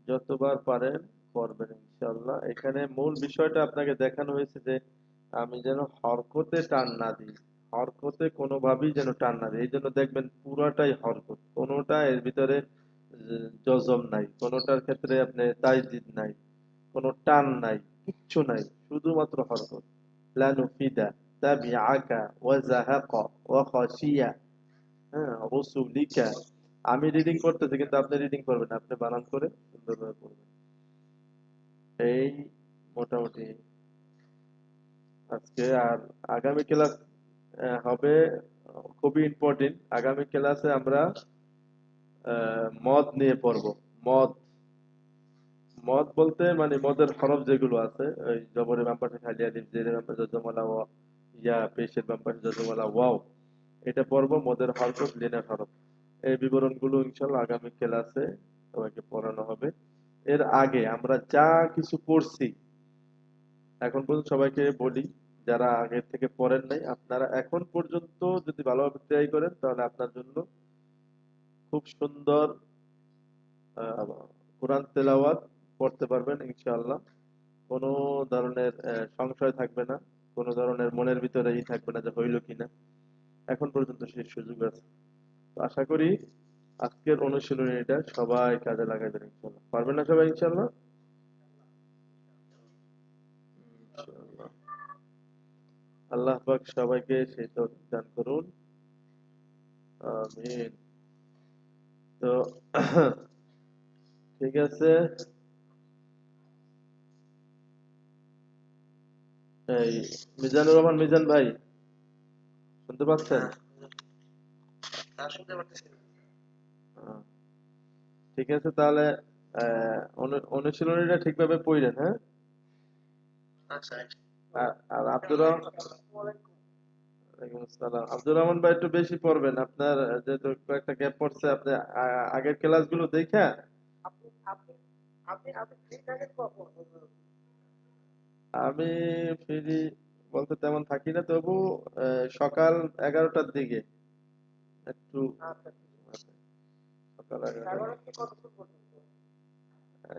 যতবার পারেন পড়বেন ইনশাআল্লাহ। এখানে মূল বিষয়টা আপনাকে দেখানো হয়েছে যে আমি যেন হরকতে টান না দিই, হরকতে কোনোভাবেই যেন টান না দিই। এই জন্য দেখবেন পুরাটাই হরকত, কোনোটা এর ভিতরে জজম নাই, কোনোটার ক্ষেত্রে আপনি তাইজিদ নাই, কোনো টান নাই, কিচ্ছু নাই, শুধুমাত্র হরকত। লানুফিদা তাবিআকা ওয়া জাহাকা ওয়া খাশিয়া, হ্যাঁ, রসুলিকা। আমি রিডিং করতেছি কিন্তু আপনি রিডিং করবেন না, আপনি বানান করে সুন্দরভাবে পড়বেন। এই মোটামুটি আজকে। আর আগামী ক্লাস হবে খুবই ইম্পর্টেন্ট। আগামী ক্লাসে আমরা মদ নিয়ে পড়বো। মদ, মদ বলতে মানে মদের হরফ যেগুলো আছে, ওই জবরের বাম পাশে খালি আলিফ, জেরের বাম পাশে জজমওয়ালা ওয়া, ইয়া পেশের বাম পাশে জজমওয়ালা ওয়াও, এটা পড়বো মদের হরফ, লিনের হরফ। এই বিবরণগুলো ইনশাল্লাহ আগামী ক্লাসে সবাইকে পড়ানো হবে। এর আগে আমরা যা কিছু পড়ছি এখন পর্যন্ত সবাইকে বলি, যারা আগের থেকে পড়েন নাই, আপনারা এখন পর্যন্ত যদি ভালোভাবে ট্রাই করেন তাহলে আপনার জন্য খুব সুন্দর আহ, কোরআন তেলাওয়াত পড়তে পারবেন ইনশাআল্লাহ। কোনো ধরনের সংশয় থাকবে না, কোনো ধরনের মনের ভিতরে থাকবে না যে হইল কিনা। এখন পর্যন্ত সেই সুযোগ আছে। তো আশা করি আজকের অনুশীলনীটা সবাই কাজে লাগাবেন ইনশাআল্লাহ। পারবেন না সবাই ইনশাআল্লাহ? ইনশাআল্লাহ। আল্লাহ পাক সবাইকে সেই তৌফিক দান করুন, আমিন। তো ঠিক আছে। এই মিজানুর রহমান, মিজান ভাই, শুনতে পাচ্ছেন? হ্যাঁ, তা শুনতে পারতেছি। আহ, ঠিক আছে তাহলে অনুশীলনীটা ঠিকভাবে পড়েন, হ্যাঁ। আচ্ছা। আর ওয়ালাইকুম আসসালাম। আব্দুর রহমান ভাই একটু বেশি পড়বেন, আপনার যেহেতু কয়েকটা গ্যাপ পড়ছে, আপনি আগের ক্লাসগুলো দেখা। আপনি আপনি আপনি আপনি ফ্রি থাকেন কখন? আমি ফ্রি বলতে তেমন থাকি না, তবু সকাল 11টার দিকে একটু, আচ্ছা, ঠিক সকাল আছে। 11টার 11 দিকে থেকে কতক্ষণ পর্যন্ত?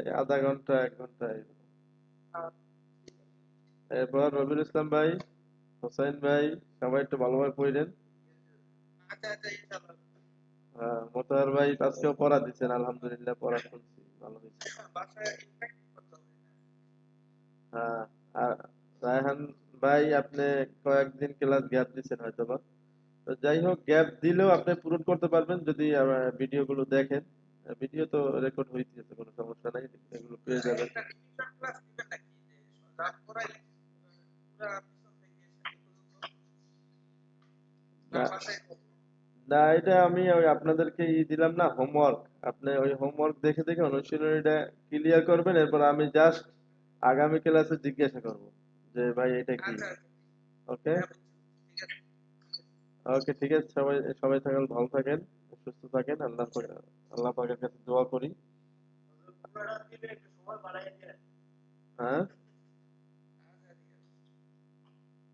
এই আধা ঘন্টা 1 ঘন্টা এরকম। আচ্ছা, এরপর রবিউল ইসলাম ভাই, হোসাইন ভাই, সবাই একটু ভালোভাবে পড়েন। আচ্ছা, আচ্ছা, ইনশাআল্লাহ। মোতাহার ভাই আজকেও পড়া দিচ্ছেন, আলহামদুলিল্লাহ, পড়া শুনছি, ভালো হয়েছে। বাসায় প্র্যাকটিস করতে হবে। হ্যাঁ। আর রায়হান ভাই, আপনি কয়েকদিন ক্লাস গ্যাপ দিচ্ছেন হয়তোবা। তো যাই হোক, গ্যাপ দিলেও আপনি পূরণ করতে পারবেন যদি ভিডিও গুলো দেখেন। ভিডিও তো রেকর্ড হইতেছে, কোনো সমস্যা নাই, এগুলো পেয়ে যাবেন। একটা রিভিশন ক্লাস দিবেন নাকি? যে যা করাইলেন পুরা পিছন থেকে শেষ পর্যন্ত, না না, বাসায় করব? না, এটা আমি ওই আপনাদেরকে দিলাম না হোমওয়ার্ক, আপনি ওই হোমওয়ার্ক দেখে দেখে অনুশীলনীটা ক্লিয়ার করবেন। এরপর আমি জাস্ট আগামী ক্লাসে জিজ্ঞাসা করব যে ভাই এটা কি। আচ্ছা, আচ্ছা, ওকে। হ্যাঁ, বুঝছি। ঠিক আছে। ওকে, ঠিক আছে। সবাই সবাই থাকেন, ভালো থাকেন, সুস্থ থাকেন। আল্লাহ পাকের কাছে দোয়া করি। হুজুর পুরাটা দিলে একটু সময় বাড়াই দেন। হ্যাঁ। আচ্ছা, ঠিক আছে।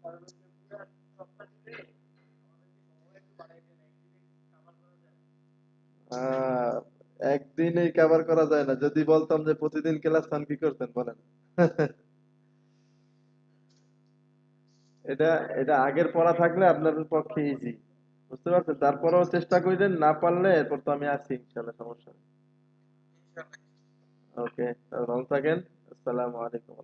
কারণ ওই যে পুরা সপ্তাহ দিলে আমাদেরকে সময় একটু বাড়াই দেন, একদিনে কাভার করা যায়। আহ একদিনেই কভার করা যায় না। যদি বলতাম যে প্রতিদিন ক্লাস পান, কি করতেন বলেন? এটা এটা আগের পড়া থাকলে আপনার পক্ষে ইজি, বুঝতে পারছেন? তারপরেও চেষ্টা করেন, না পারলে এরপর তো আমি আছি ইনশাল্লাহ, সমস্যা নেই। ইনশাআল্লাহ। ওকে, ভালো থাকেন। আসসালামু আলাইকুম।